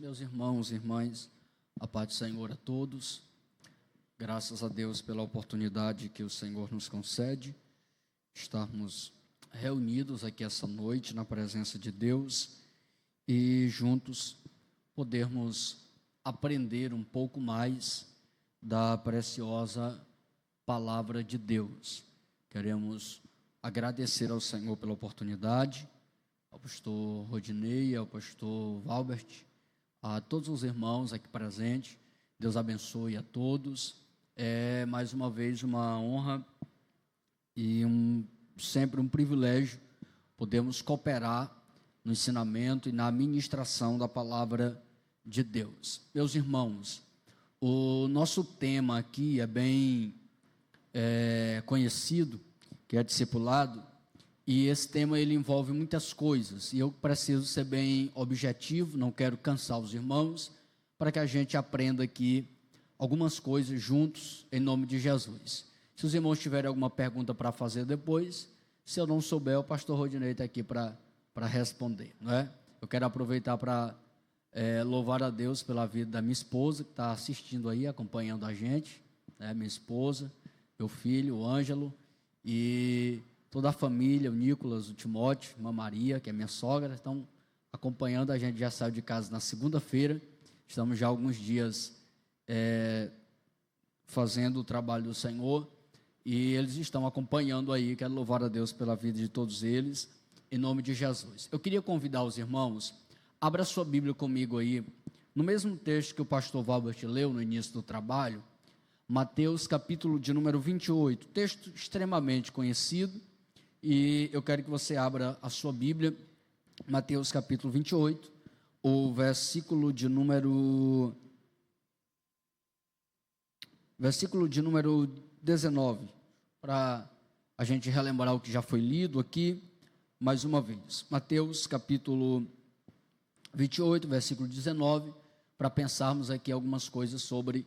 meus irmãos e irmãs, a paz do Senhor a todos. Graças a Deus pela oportunidade que o Senhor nos concede, estarmos reunidos aqui essa noite na presença de Deus e juntos podermos aprender um pouco mais da preciosa palavra de Deus. Queremos agradecer ao Senhor pela oportunidade, ao pastor Rodinei, ao pastor Valbert, a todos os irmãos aqui presentes. Deus abençoe a todos. É mais uma vez uma honra e sempre um privilégio podermos cooperar no ensinamento e na ministração da palavra de Deus. Meus irmãos, o nosso tema aqui é bem conhecido, que é discipulado, e esse tema ele envolve muitas coisas, e eu preciso ser bem objetivo, não quero cansar os irmãos, para que a gente aprenda aqui algumas coisas juntos, em nome de Jesus. Se os irmãos tiverem alguma pergunta para fazer depois, se eu não souber, o pastor Rodinei está aqui para responder, não é? Eu quero aproveitar para louvar a Deus pela vida da minha esposa, que está assistindo aí, acompanhando a gente, né? Minha esposa, meu filho, o Ângelo, e toda a família, o Nicolas, o Timóteo, a Maria, que é minha sogra, estão acompanhando a gente. Já saiu de casa na segunda-feira, estamos já há alguns dias fazendo o trabalho do Senhor, e eles estão acompanhando aí. Quero louvar a Deus pela vida de todos eles, em nome de Jesus. Eu queria convidar os irmãos, abra sua Bíblia comigo aí, no mesmo texto que o pastor Valbert leu no início do trabalho, Mateus capítulo de número 28, texto extremamente conhecido, e eu quero que você abra a sua Bíblia, Mateus capítulo 28, o versículo de número 19, para a gente relembrar o que já foi lido aqui, mais uma vez. Mateus capítulo 28, versículo 19, para pensarmos aqui algumas coisas sobre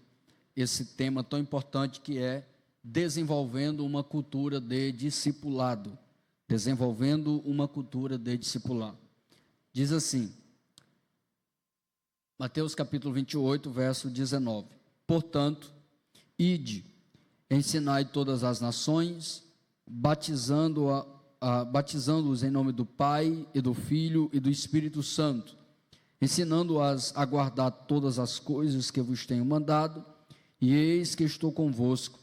esse tema tão importante que é desenvolvendo uma cultura de discipulado. Desenvolvendo uma cultura de discipulado. Diz assim, Mateus capítulo 28, verso 19: Portanto, ide, ensinai todas as nações, batizando-os em nome do Pai e do Filho e do Espírito Santo, ensinando-as a guardar todas as coisas que vos tenho mandado, e eis que estou convosco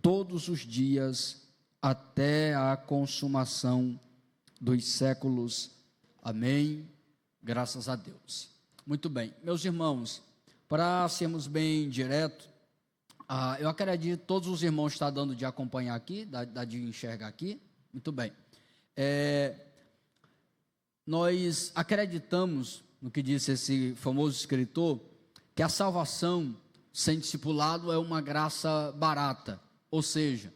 todos os dias até a consumação dos séculos. Amém. Graças a Deus. Muito bem, meus irmãos, para sermos bem diretos, eu acredito que todos os irmãos estão dando de acompanhar aqui, dá de enxergar aqui. Muito bem. Nós acreditamos no que disse esse famoso escritor, que a salvação sem discipulado é uma graça barata, ou seja,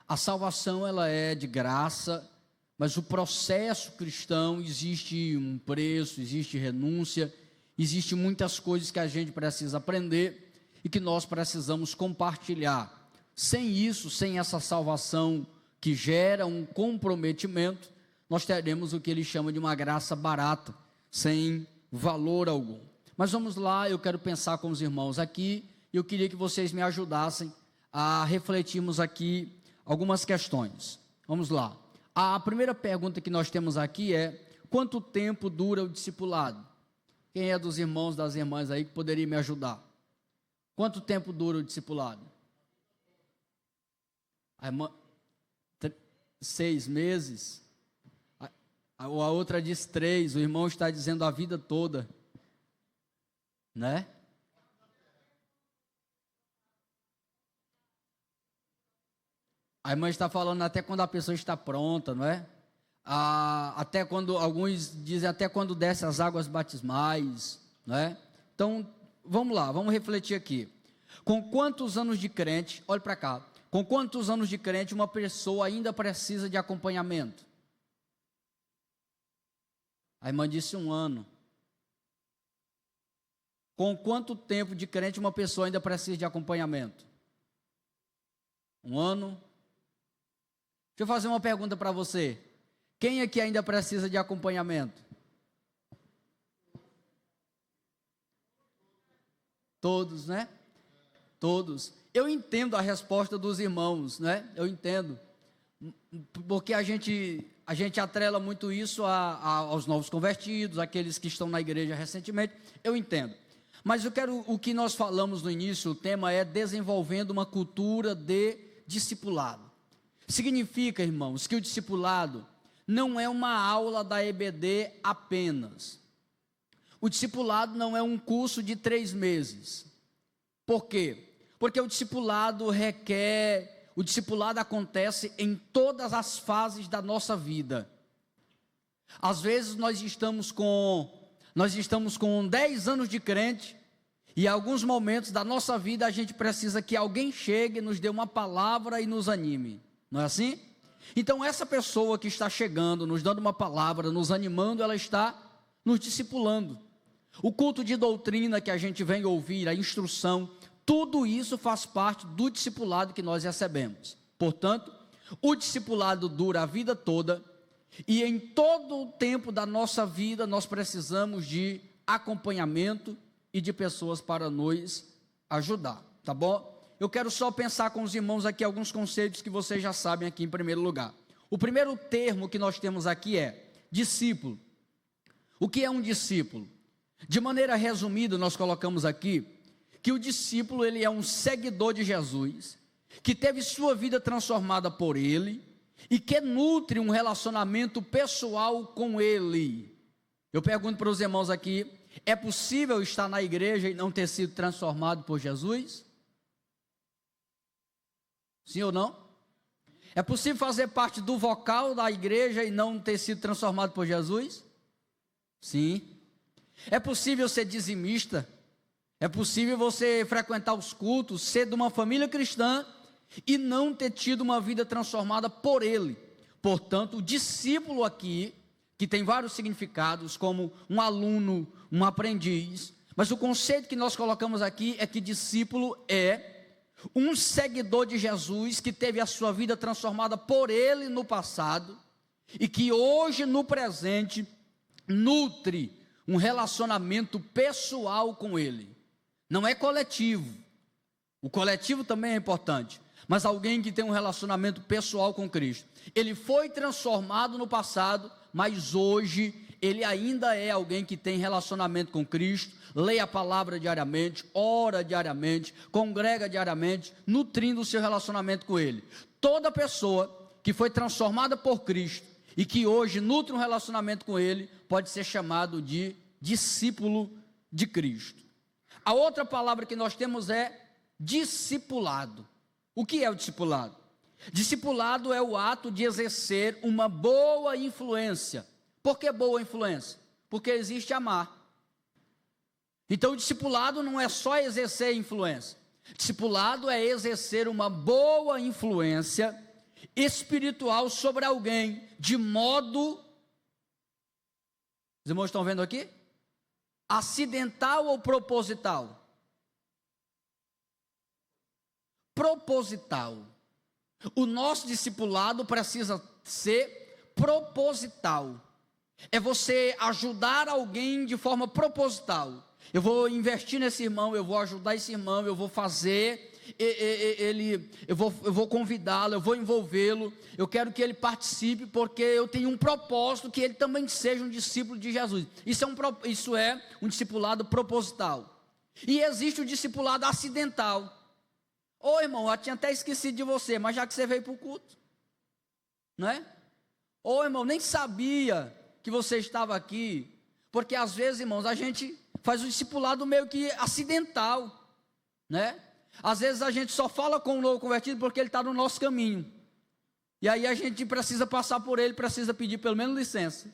a salvação ela é de graça, mas o processo cristão existe um preço, existe renúncia, existe muitas coisas que a gente precisa aprender e que nós precisamos compartilhar. Sem isso, sem essa salvação que gera um comprometimento, nós teremos o que ele chama de uma graça barata, sem valor algum. Mas vamos lá, eu quero pensar com os irmãos aqui, e eu queria que vocês me ajudassem a refletirmos aqui algumas questões. Vamos lá. A primeira pergunta que nós temos aqui é: quanto tempo dura o discipulado? Quem é dos irmãos, das irmãs aí que poderia me ajudar? Quanto tempo dura o discipulado? A irmã, 6 meses. A outra diz 3. O irmão está dizendo a vida toda, né? A irmã está falando até quando a pessoa está pronta, não é? Até quando, alguns dizem até quando desce as águas batismais, não é? Então, vamos lá, vamos refletir aqui. Com quantos anos de crente, olhe para cá, com quantos anos de crente uma pessoa ainda precisa de acompanhamento? A irmã disse 1 ano. Com quanto tempo de crente uma pessoa ainda precisa de acompanhamento? 1 ano? Deixa eu fazer uma pergunta para você. Quem aqui ainda precisa de acompanhamento? Todos, né? Todos. Eu entendo a resposta dos irmãos, né? Eu entendo. Porque a gente atrela muito isso aos novos convertidos, aqueles que estão na igreja recentemente. Eu entendo. Mas o que nós falamos no início, o tema é desenvolvendo uma cultura de discipulado. Significa, irmãos, que o discipulado não é uma aula da EBD apenas. O discipulado não é um curso de 3 meses. Por quê? Porque o discipulado acontece em todas as fases da nossa vida. Às vezes nós estamos com 10 anos de crente, e em alguns momentos da nossa vida a gente precisa que alguém chegue, nos dê uma palavra e nos anime. Não é assim? Então essa pessoa que está chegando, nos dando uma palavra, nos animando, ela está nos discipulando. O culto de doutrina que a gente vem ouvir, a instrução, tudo isso faz parte do discipulado que nós recebemos. Portanto, o discipulado dura a vida toda, e em todo o tempo da nossa vida nós precisamos de acompanhamento e de pessoas para nos ajudar, tá bom? Eu quero só pensar com os irmãos aqui alguns conceitos que vocês já sabem aqui em primeiro lugar. O primeiro termo que nós temos aqui é discípulo. O que é um discípulo? De maneira resumida, nós colocamos aqui que o discípulo, ele é um seguidor de Jesus, que teve sua vida transformada por ele e que nutre um relacionamento pessoal com ele. Eu pergunto para os irmãos aqui, é possível estar na igreja e não ter sido transformado por Jesus? Sim ou não? É possível fazer parte do vocal da igreja e não ter sido transformado por Jesus? Sim. É possível ser dizimista? É possível você frequentar os cultos, ser de uma família cristã e não ter tido uma vida transformada por ele? Portanto, o discípulo aqui, que tem vários significados, como um aluno, um aprendiz, mas o conceito que nós colocamos aqui é que discípulo é um seguidor de Jesus que teve a sua vida transformada por ele no passado e que hoje no presente nutre um relacionamento pessoal com ele. Não é coletivo. O coletivo também é importante, mas alguém que tem um relacionamento pessoal com Cristo. Ele foi transformado no passado, mas hoje ele ainda é alguém que tem relacionamento com Cristo, lê a palavra diariamente, ora diariamente, congrega diariamente, nutrindo o seu relacionamento com ele. Toda pessoa que foi transformada por Cristo e que hoje nutre um relacionamento com ele, pode ser chamado de discípulo de Cristo. A outra palavra que nós temos é discipulado. O que é o discipulado? Discipulado é o ato de exercer uma boa influência. Por que boa influência? Porque existe amar. Então o discipulado não é só exercer influência. Discipulado é exercer uma boa influência espiritual sobre alguém, de modo, os irmãos estão vendo aqui? Acidental ou proposital? Proposital. O nosso discipulado precisa ser proposital. É você ajudar alguém de forma proposital. Eu vou investir nesse irmão, eu vou ajudar esse irmão, eu vou fazer eu vou convidá-lo, eu vou envolvê-lo, eu quero que ele participe, porque eu tenho um propósito, que ele também seja um discípulo de Jesus. Isso é um discipulado proposital. E existe o discipulado acidental. Ô irmão, eu tinha até esquecido de você, mas já que você veio para o culto, não é? Ô irmão, nem sabia que você estava aqui, porque às vezes, irmãos, a gente faz o discipulado meio que acidental, né? Às vezes a gente só fala com o novo convertido porque ele está no nosso caminho, e aí a gente precisa passar por ele, precisa pedir pelo menos licença,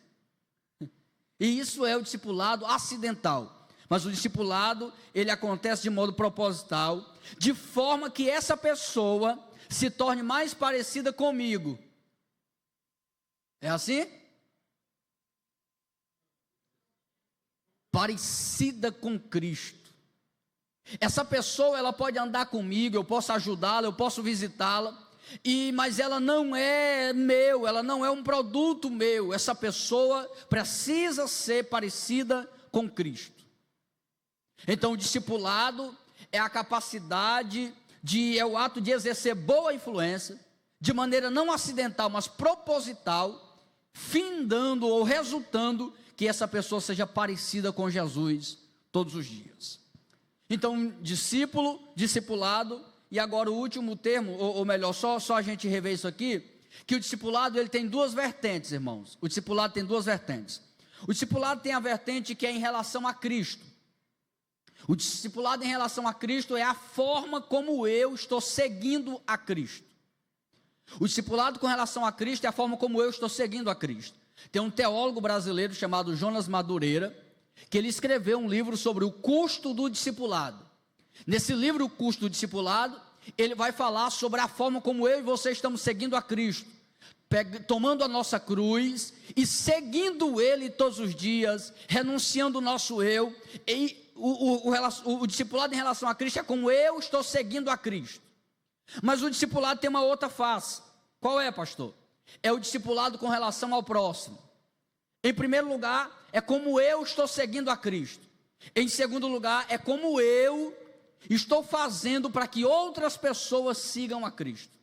e isso é o discipulado acidental. Mas o discipulado, ele acontece de modo proposital, de forma que essa pessoa se torne mais parecida comigo. É assim? Parecida com Cristo. Essa pessoa, ela pode andar comigo, eu posso ajudá-la, eu posso visitá-la, mas ela não é meu, ela não é um produto meu. Essa pessoa precisa ser parecida com Cristo. Então, o discipulado é a capacidade é o ato de exercer boa influência, de maneira não acidental, mas proposital, findando ou resultando que essa pessoa seja parecida com Jesus todos os dias. Então, discípulo, discipulado, e agora o último termo, ou melhor, só a gente rever isso aqui, que o discipulado ele tem duas vertentes, irmãos. O discipulado tem duas vertentes. O discipulado tem a vertente que é em relação a Cristo. O discipulado em relação a Cristo é a forma como eu estou seguindo a Cristo. O discipulado com relação a Cristo é a forma como eu estou seguindo a Cristo. Tem um teólogo brasileiro chamado Jonas Madureira, que ele escreveu um livro sobre o custo do discipulado. Nesse livro, O Custo do Discipulado, ele vai falar sobre a forma como eu e você estamos seguindo a Cristo, tomando a nossa cruz e seguindo Ele todos os dias, renunciando o nosso eu. E o discipulado em relação a Cristo é como eu estou seguindo a Cristo. Mas o discipulado tem uma outra face. Qual é, pastor? É o discipulado com relação ao próximo. Em primeiro lugar, é como eu estou seguindo a Cristo. Em segundo lugar, é como eu estou fazendo para que outras pessoas sigam a Cristo.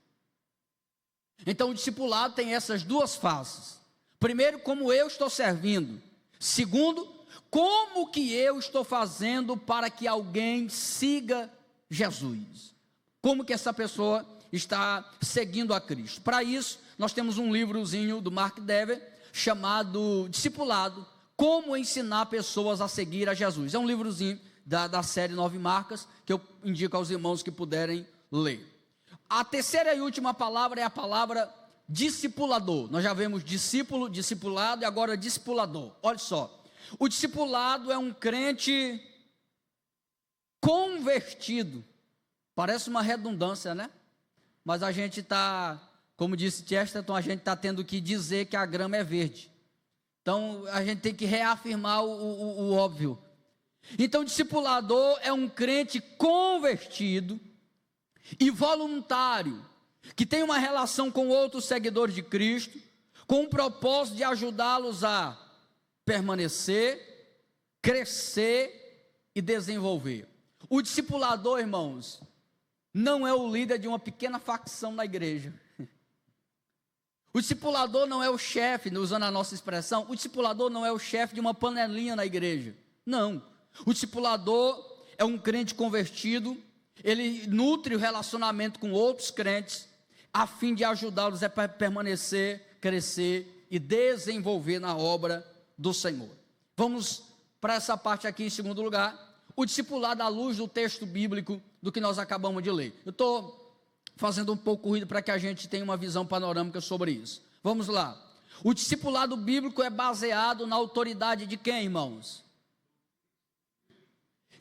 Então, o discipulado tem essas duas faces. Primeiro, como eu estou servindo. Segundo, como que eu estou fazendo para que alguém siga Jesus. Como que essa pessoa está seguindo a Cristo. Para isso, nós temos um livrozinho do Mark Dever, chamado Discipulado, Como Ensinar Pessoas a Seguir a Jesus. É um livrozinho da série 9 Marcas, que eu indico aos irmãos que puderem ler. A terceira e última palavra é a palavra discipulador. Nós já vemos discípulo, discipulado e agora discipulador. Olha só, o discipulado é um crente convertido. Parece uma redundância, né? Mas a gente está, como disse Chesterton, a gente está tendo que dizer que a grama é verde. Então, a gente tem que reafirmar o óbvio. Então, o discipulador é um crente convertido e voluntário, que tem uma relação com outros seguidores de Cristo, com o propósito de ajudá-los a permanecer, crescer e desenvolver. O discipulador, irmãos, não é o líder de uma pequena facção na igreja. O discipulador não é o chefe, usando a nossa expressão, o discipulador não é o chefe de uma panelinha na igreja. Não. O discipulador é um crente convertido, ele nutre o relacionamento com outros crentes, a fim de ajudá-los a permanecer, crescer e desenvolver na obra do Senhor. Vamos para essa parte aqui em segundo lugar, o discipulado à luz do texto bíblico do que nós acabamos de ler. Eu estou fazendo um pouco corrido para que a gente tenha uma visão panorâmica sobre isso. Vamos lá. O discipulado bíblico é baseado na autoridade de quem, irmãos?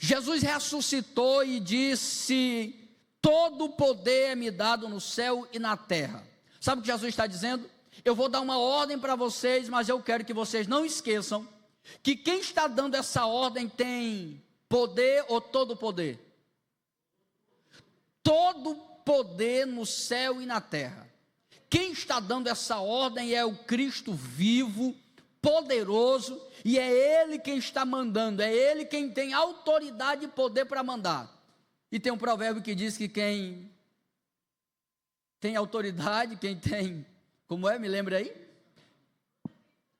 Jesus ressuscitou e disse: todo o poder é me dado no céu e na terra. Sabe o que Jesus está dizendo? Eu vou dar uma ordem para vocês, mas eu quero que vocês não esqueçam que quem está dando essa ordem tem poder ou todo o poder? Todo poder no céu e na terra. Quem está dando essa ordem é o Cristo vivo, poderoso, e é Ele quem está mandando, é Ele quem tem autoridade e poder para mandar. E tem um provérbio que diz que quem tem autoridade, quem tem, como é, me lembra aí?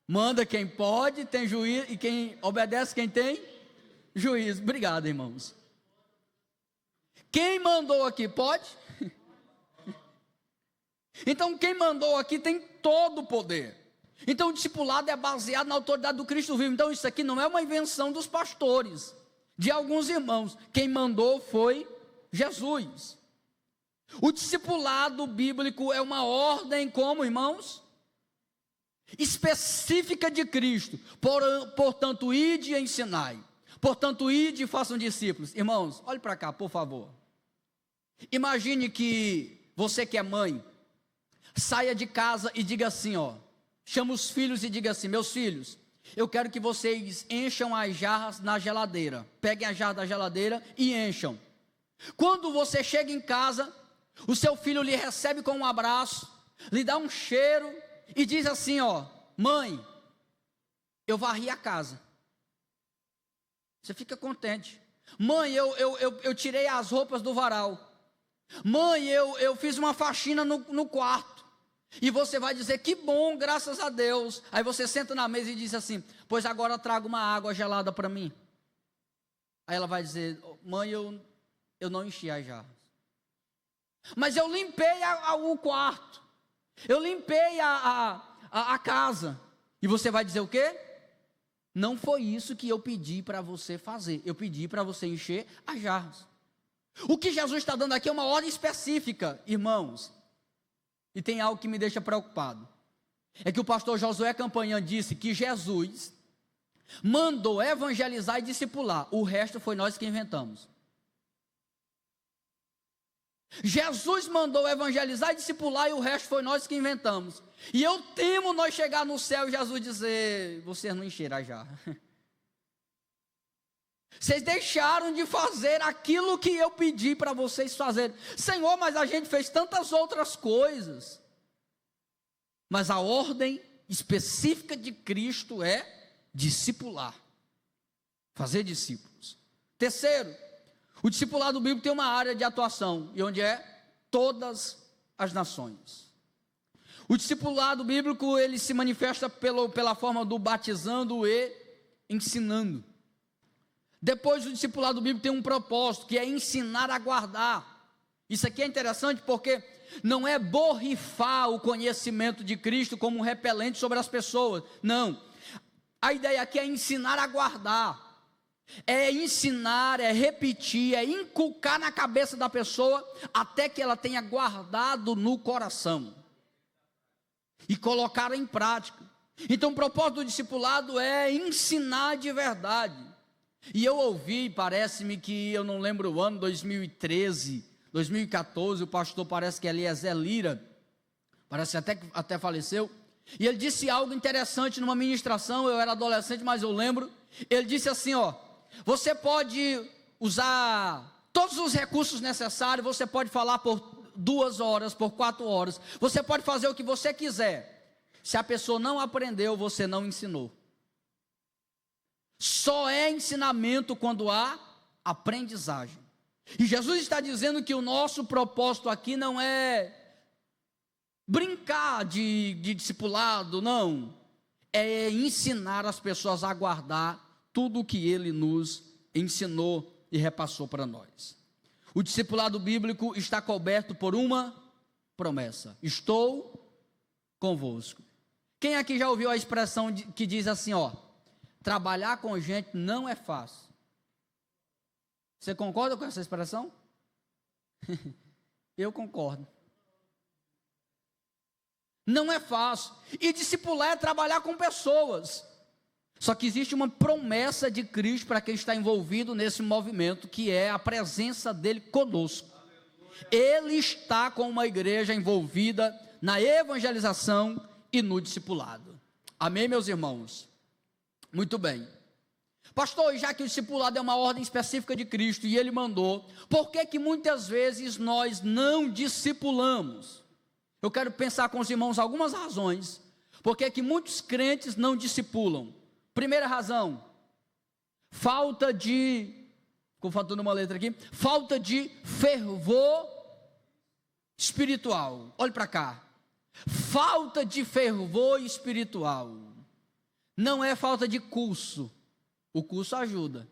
Manda quem pode, tem juízo, e quem obedece quem tem juízo. Obrigado, irmãos. Quem mandou aqui pode? Então quem mandou aqui tem todo o poder. Então o discipulado é baseado na autoridade do Cristo vivo. Então isso aqui não é uma invenção dos pastores, de alguns irmãos. Quem mandou foi Jesus. O discipulado bíblico é uma ordem como, irmãos? Específica de Cristo. Portanto, ide e ensinai. Portanto, ide e façam discípulos. Irmãos, olhe para cá, por favor. Imagine que você que é mãe, saia de casa e diga assim, ó, chama os filhos e diga assim: meus filhos, eu quero que vocês encham as jarras na geladeira. Peguem a jarra da geladeira e encham. Quando você chega em casa, o seu filho lhe recebe com um abraço, lhe dá um cheiro e diz assim, ó: mãe, eu varri a casa. Você fica contente. Mãe, eu tirei as roupas do varal. Mãe, eu fiz uma faxina no quarto. E você vai dizer, que bom, graças a Deus. Aí você senta na mesa e diz assim, pois agora traga uma água gelada para mim. Aí ela vai dizer, mãe, eu não enchi as jarras. Mas eu limpei o quarto. Eu limpei a casa. E você vai dizer o quê? Não foi isso que eu pedi para você fazer. Eu pedi para você encher as jarras. O que Jesus está dando aqui é uma ordem específica, irmãos. E tem algo que me deixa preocupado. É que o pastor Josué Campanhã disse que Jesus mandou evangelizar e discipular. O resto foi nós que inventamos. Jesus mandou evangelizar e discipular e o resto foi nós que inventamos. E eu temo nós chegar no céu e Jesus dizer, vocês não encheram a jarra. Vocês deixaram de fazer aquilo que eu pedi para vocês fazerem. Senhor, mas a gente fez tantas outras coisas. Mas a ordem específica de Cristo é discipular. Fazer discípulos. Terceiro, o discipulado bíblico tem uma área de atuação. E onde é? Todas as nações. O discipulado bíblico, ele se manifesta pela forma do batizando e ensinando. Depois, o discipulado bíblico tem um propósito, que é ensinar a guardar. Isso aqui é interessante porque não é borrifar o conhecimento de Cristo como um repelente sobre as pessoas. Não. A ideia aqui é ensinar a guardar. É ensinar, é repetir, é inculcar na cabeça da pessoa até que ela tenha guardado no coração. E colocar em prática. Então, o propósito do discipulado é ensinar de verdade. E eu ouvi, parece-me que, eu não lembro o ano, 2013, 2014, o pastor parece que é Eliezer Lira, parece até faleceu, e ele disse algo interessante numa ministração, eu era adolescente, mas eu lembro, ele disse assim, você pode usar todos os recursos necessários, você pode falar por 2 horas, por 4 horas, você pode fazer o que você quiser, se a pessoa não aprendeu, você não ensinou. Só é ensinamento quando há aprendizagem. E Jesus está dizendo que o nosso propósito aqui não é brincar de discipulado, não. É ensinar as pessoas a guardar tudo o que Ele nos ensinou e repassou para nós. O discipulado bíblico está coberto por uma promessa. Estou convosco. Quem aqui já ouviu a expressão que diz assim, trabalhar com gente não é fácil. Você concorda com essa expressão? Eu concordo. Não é fácil. E discipular é trabalhar com pessoas. Só que existe uma promessa de Cristo para quem está envolvido nesse movimento, que é a presença dele conosco. Ele está com uma igreja envolvida na evangelização e no discipulado. Amém, meus irmãos? Muito bem. Pastor, já que o discipulado é uma ordem específica de Cristo e Ele mandou, por que muitas vezes nós não discipulamos? Eu quero pensar com os irmãos algumas razões, por que muitos crentes não discipulam. Primeira razão, falta de, ficou faltando uma letra aqui, falta de fervor espiritual. Olhe para cá, falta de fervor espiritual. Não é falta de curso, o curso ajuda.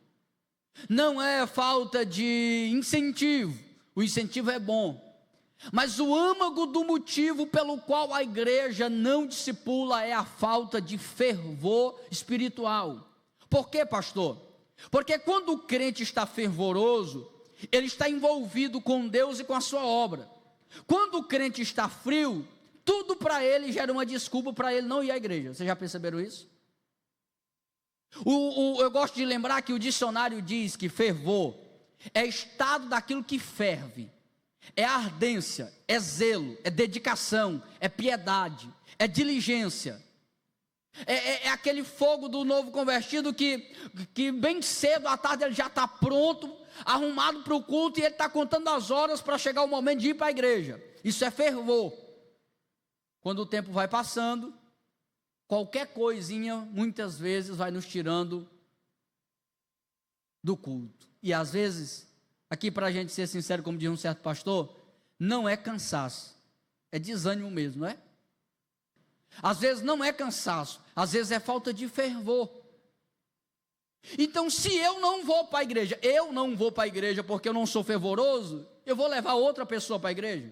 Não é falta de incentivo, o incentivo é bom. Mas o âmago do motivo pelo qual a igreja não discipula é a falta de fervor espiritual. Por quê, pastor? Porque quando o crente está fervoroso, ele está envolvido com Deus e com a sua obra. Quando o crente está frio, tudo para ele gera uma desculpa para ele não ir à igreja. Vocês já perceberam isso? Eu gosto de lembrar que o dicionário diz que fervor é estado daquilo que ferve, é ardência, é zelo, é dedicação, é piedade, é diligência, é aquele fogo do novo convertido que bem cedo à tarde ele já está pronto, arrumado para o culto, e ele está contando as horas para chegar o momento de ir para a igreja. Isso é fervor. Quando o tempo vai passando, qualquer coisinha, muitas vezes, vai nos tirando do culto. E às vezes, aqui para a gente ser sincero, como diz um certo pastor, não é cansaço, é desânimo mesmo, não é? Às vezes não é cansaço, às vezes é falta de fervor. Então, se eu não vou para a igreja porque eu não sou fervoroso, eu vou levar outra pessoa para a igreja?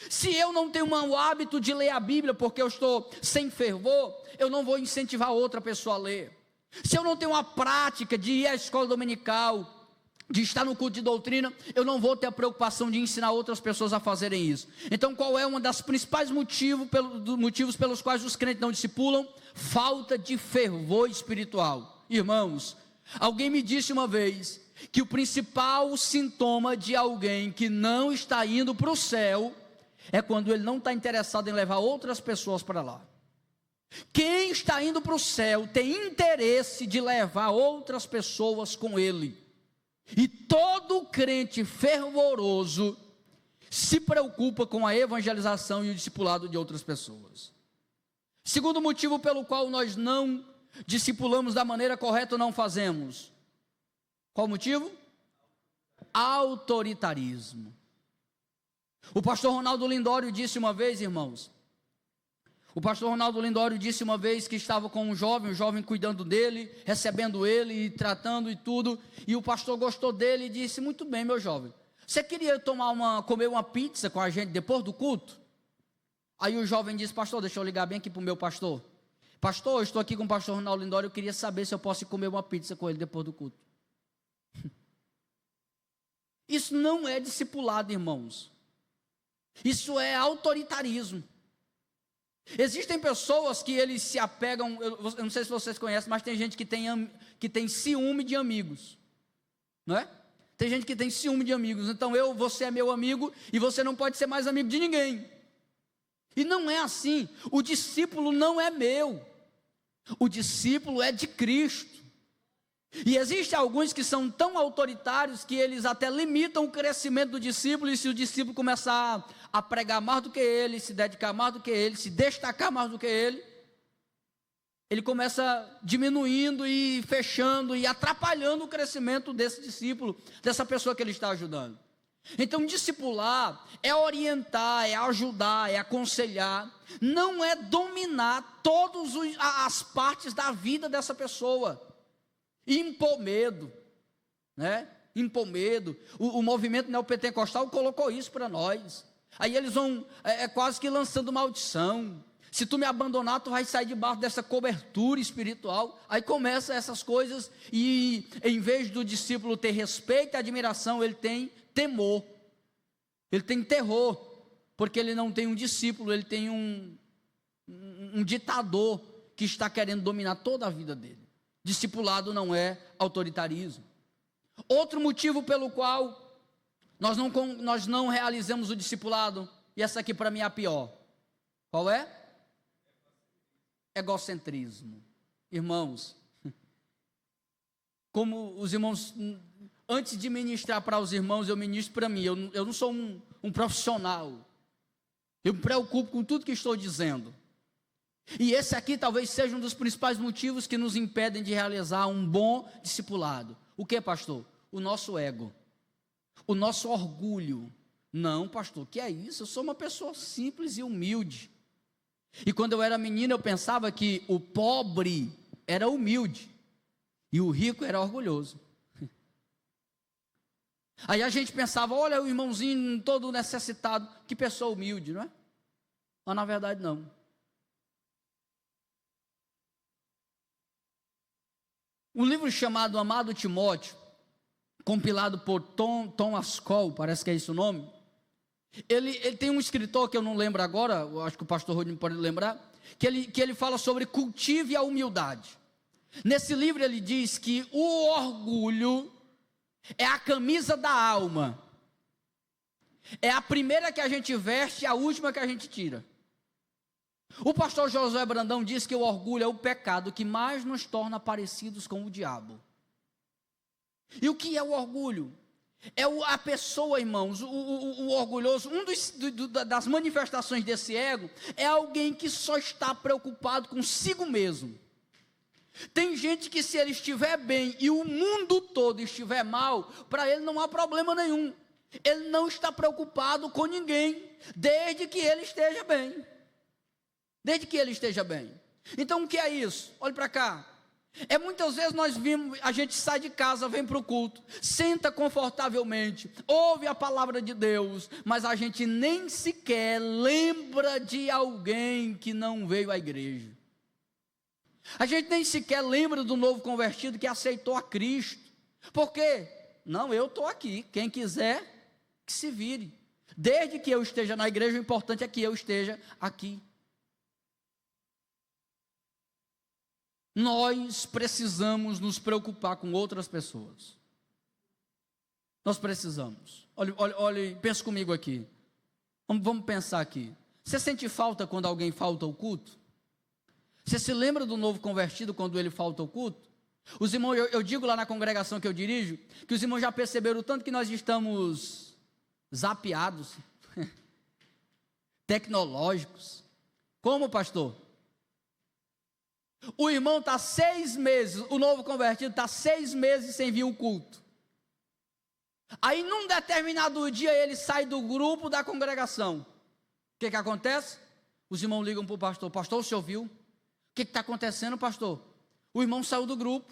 Se eu não tenho o hábito de ler a Bíblia porque eu estou sem fervor, eu não vou incentivar outra pessoa a ler. Se eu não tenho a prática de ir à escola dominical, de estar no culto de doutrina, eu não vou ter a preocupação de ensinar outras pessoas a fazerem isso. Então, qual é um dos principais motivos pelos quais os crentes não discipulam? Falta de fervor espiritual. Irmãos, alguém me disse uma vez que o principal sintoma de alguém que não está indo para o céu é quando ele não está interessado em levar outras pessoas para lá. Quem está indo para o céu tem interesse de levar outras pessoas com ele. E todo crente fervoroso se preocupa com a evangelização e o discipulado de outras pessoas. Segundo motivo pelo qual nós não discipulamos da maneira correta ou não fazemos. Qual o motivo? Autoritarismo. O pastor Ronaldo Lindório disse uma vez, irmãos, que estava com um jovem cuidando dele, recebendo ele e tratando e tudo, e o pastor gostou dele e disse: muito bem, meu jovem, você queria comer uma pizza com a gente depois do culto? Aí o jovem disse: pastor, deixa eu ligar bem aqui para o meu pastor. Pastor, eu estou aqui com o pastor Ronaldo Lindório, eu queria saber se eu posso ir comer uma pizza com ele depois do culto. Isso não é discipulado, irmãos. Isso é autoritarismo. Existem pessoas que eles se apegam, eu não sei se vocês conhecem, mas tem gente que tem ciúme de amigos, não é? Tem gente que tem ciúme de amigos. Então você é meu amigo e você não pode ser mais amigo de ninguém. E não é assim. O discípulo não é meu, o discípulo é de Cristo. E existem alguns que são tão autoritários que eles até limitam o crescimento do discípulo. E se o discípulo começar a pregar mais do que ele, se dedicar mais do que ele, se destacar mais do que ele começa diminuindo e fechando e atrapalhando o crescimento desse discípulo, dessa pessoa que ele está ajudando. Então, discipular é orientar, é ajudar, é aconselhar, não é dominar todas as partes da vida dessa pessoa, impor medo, né? Impor medo. O movimento neopentecostal colocou isso para nós. Aí eles vão quase que lançando maldição. Se tu me abandonar, tu vai sair debaixo dessa cobertura espiritual. Aí começa essas coisas, e em vez do discípulo ter respeito e admiração, ele tem temor, ele tem terror, porque ele não tem um discípulo, ele tem um ditador que está querendo dominar toda a vida dele. Discipulado não é autoritarismo. Outro motivo pelo qual nós não realizamos o discipulado, e essa aqui para mim é a pior, qual é? Egocentrismo. Irmãos, como os irmãos, antes de ministrar para os irmãos, eu ministro para mim. Eu não sou um profissional, eu me preocupo com tudo que estou dizendo. E esse aqui talvez seja um dos principais motivos que nos impedem de realizar um bom discipulado. O que, pastor? O nosso ego, o nosso orgulho. Não, pastor, que é isso? Eu sou uma pessoa simples e humilde. E quando eu era menino, eu pensava que o pobre era humilde e o rico era orgulhoso. Aí a gente pensava: olha o irmãozinho todo necessitado, que pessoa humilde, não é? Mas na verdade não. Um livro chamado Amado Timóteo, compilado por Tom Ascol, parece que é esse o nome. Ele tem um escritor que eu não lembro agora, eu acho que o pastor Rodney pode lembrar, que ele fala sobre cultive a humildade. Nesse livro ele diz que o orgulho é a camisa da alma, é a primeira que a gente veste e a última que a gente tira. O pastor Josué Brandão diz que o orgulho é o pecado que mais nos torna parecidos com o diabo. E o que é o orgulho? É a pessoa, irmãos, o orgulhoso. Das manifestações desse ego é alguém que só está preocupado consigo mesmo. Tem gente que, se ele estiver bem e o mundo todo estiver mal, para ele não há problema nenhum. Ele não está preocupado com ninguém, desde que ele esteja bem. Desde que ele esteja bem. Então o que é isso? Olhe para cá. Muitas vezes nós vimos, a gente sai de casa, vem para o culto, senta confortavelmente, ouve a palavra de Deus, mas a gente nem sequer lembra de alguém que não veio à igreja. A gente nem sequer lembra do novo convertido que aceitou a Cristo. Por quê? Não, eu estou aqui, quem quiser que se vire. Desde que eu esteja na igreja, o importante é que eu esteja aqui. Nós precisamos nos preocupar com outras pessoas. Nós precisamos. Olhe, pensa comigo aqui. Vamos pensar aqui. Você sente falta quando alguém falta ao culto? Você se lembra do novo convertido quando ele falta ao culto? Os irmãos, eu digo lá na congregação que eu dirijo, que os irmãos já perceberam o tanto que nós estamos zapeados, tecnológicos. Como, pastor? O irmão está 6 meses, o novo convertido está 6 meses sem vir ao culto. Aí num determinado dia ele sai do grupo da congregação. O que acontece? Os irmãos ligam para o pastor: pastor, o senhor viu? O que está acontecendo, pastor? O irmão saiu do grupo.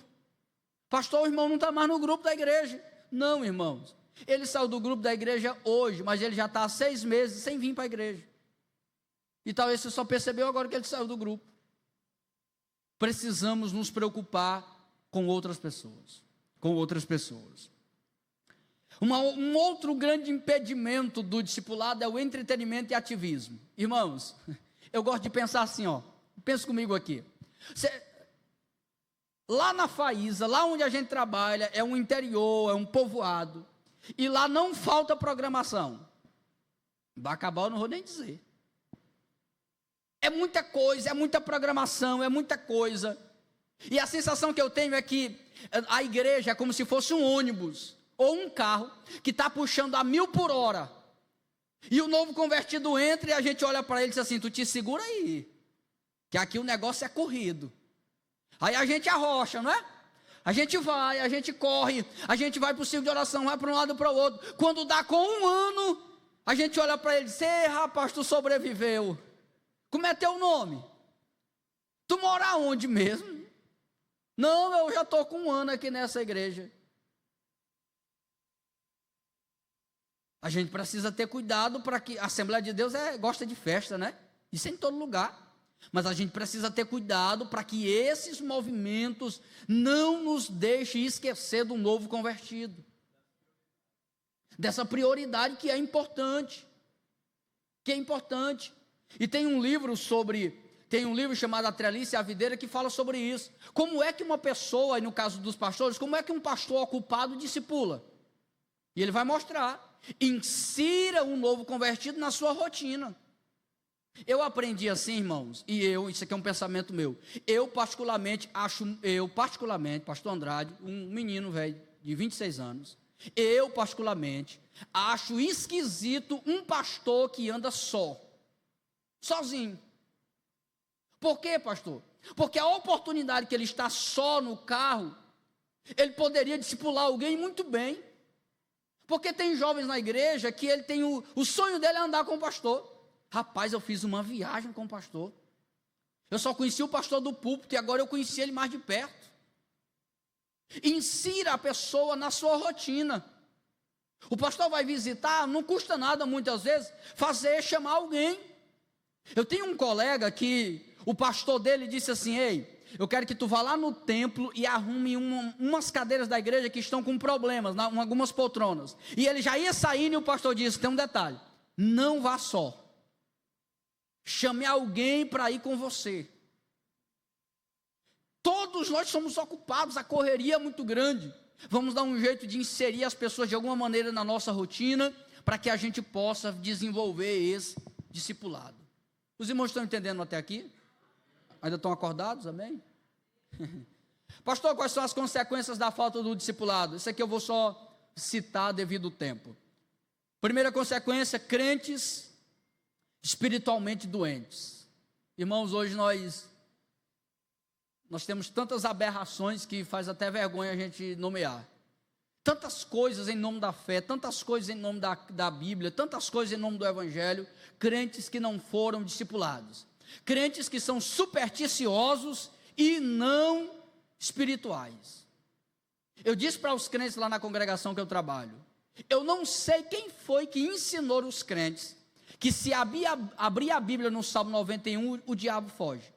Pastor, o irmão não está mais no grupo da igreja. Não, irmãos, ele saiu do grupo da igreja hoje, mas ele já está há 6 meses sem vir para a igreja. E talvez você só percebeu agora que ele saiu do grupo. Precisamos nos preocupar com outras pessoas. Com outras pessoas. Um outro grande impedimento do discipulado é o entretenimento e ativismo. Irmãos, eu gosto de pensar assim, pensa comigo aqui. Lá na Faísa, lá onde a gente trabalha, é um interior, é um povoado, e lá não falta programação. Vai acabar, eu não vou nem dizer. É muita coisa, é muita programação, é muita coisa. E a sensação que eu tenho é que a igreja é como se fosse um ônibus ou um carro que está puxando a 1000 por hora. E o novo convertido entra e a gente olha para ele e diz assim: tu te segura aí, que aqui o negócio é corrido. Aí a gente arrocha, não é? A gente vai, a gente corre, a gente vai para o círculo de oração, vai para um lado e para o outro. Quando dá com 1 ano, a gente olha para ele e diz: ei, rapaz, tu sobreviveu. Como é teu nome? Tu mora onde mesmo? Não, eu já estou com 1 ano aqui nessa igreja. A gente precisa ter cuidado para que a Assembleia de Deus gosta de festa, né? Isso é em todo lugar. Mas a gente precisa ter cuidado para que esses movimentos não nos deixem esquecer do novo convertido. Dessa prioridade que é importante. Que é importante. E tem um livro chamado A Treliça e a Videira que fala sobre isso. Como é que uma pessoa, e no caso dos pastores, como é que um pastor ocupado discipula? E ele vai mostrar. Insira um novo convertido na sua rotina. Eu aprendi assim, irmãos, isso aqui é um pensamento meu. Eu particularmente, pastor Andrade, um menino velho de 26 anos, eu particularmente acho esquisito um pastor que anda sozinho. Por quê, pastor? Porque a oportunidade que ele está só no carro, ele poderia discipular alguém muito bem. Porque tem jovens na igreja que ele tem o sonho dele é andar com o pastor. Rapaz, eu fiz uma viagem com o pastor. Eu só conheci o pastor do púlpito e agora eu conheci ele mais de perto. Insira a pessoa na sua rotina. O pastor vai visitar, não custa nada muitas vezes chamar alguém. Eu tenho um colega que o pastor dele disse assim: ei, eu quero que tu vá lá no templo e arrume umas cadeiras da igreja que estão com problemas, algumas poltronas. E ele já ia saindo e o pastor disse: tem um detalhe, não vá só. Chame alguém para ir com você. Todos nós somos ocupados, a correria é muito grande. Vamos dar um jeito de inserir as pessoas de alguma maneira na nossa rotina, para que a gente possa desenvolver esse discipulado. Os irmãos estão entendendo até aqui? Ainda estão acordados? Amém? Pastor, quais são as consequências da falta do discipulado? Isso aqui eu vou só citar devido ao tempo. Primeira consequência: crentes espiritualmente doentes. Irmãos, hoje nós nós temos tantas aberrações que faz até vergonha a gente nomear. Tantas coisas em nome da fé, tantas coisas em nome da Bíblia, tantas coisas em nome do Evangelho, crentes que não foram discipulados, crentes que são supersticiosos e não espirituais. Eu disse para os crentes lá na congregação que eu trabalho, eu não sei quem foi que ensinou os crentes que se abrir a Bíblia no Salmo 91, o diabo foge.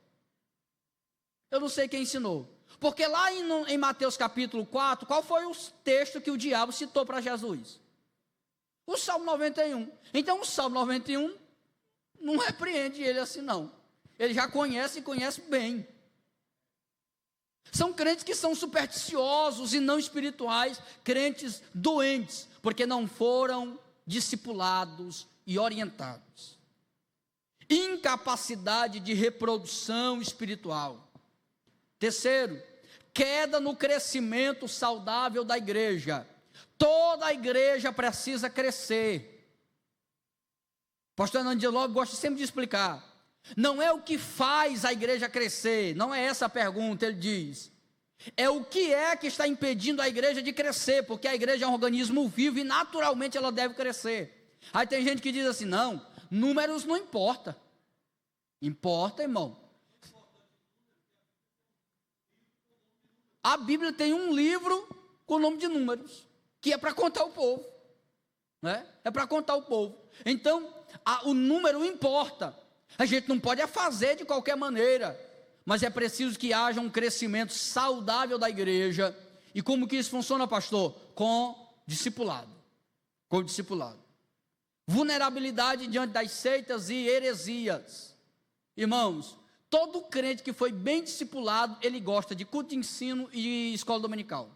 Eu não sei quem ensinou. Porque lá em Mateus capítulo 4, qual foi o texto que o diabo citou para Jesus? O Salmo 91. Então o Salmo 91 não repreende ele assim não. Ele já conhece e conhece bem. São crentes que são supersticiosos e não espirituais, crentes doentes, porque não foram discipulados e orientados. Incapacidade de reprodução espiritual. Terceiro, queda no crescimento saudável da igreja. Toda a igreja precisa crescer. O pastor Hernando de Lobos gosta sempre de explicar. Não é o que faz a igreja crescer, não é essa a pergunta, ele diz. É o que é que está impedindo a igreja de crescer, porque a igreja é um organismo vivo e naturalmente ela deve crescer. Aí tem gente que diz assim, não, números não importa. Importa, irmão. A Bíblia tem um livro com o nome de Números, que é para contar o povo, né? É para contar o povo. Então, o número importa. A gente não pode fazer de qualquer maneira, mas é preciso que haja um crescimento saudável da igreja. E como que isso funciona, pastor? Com discipulado. Com discipulado. Vulnerabilidade diante das seitas e heresias. Irmãos, todo crente que foi bem discipulado, ele gosta de culto de ensino e escola dominical.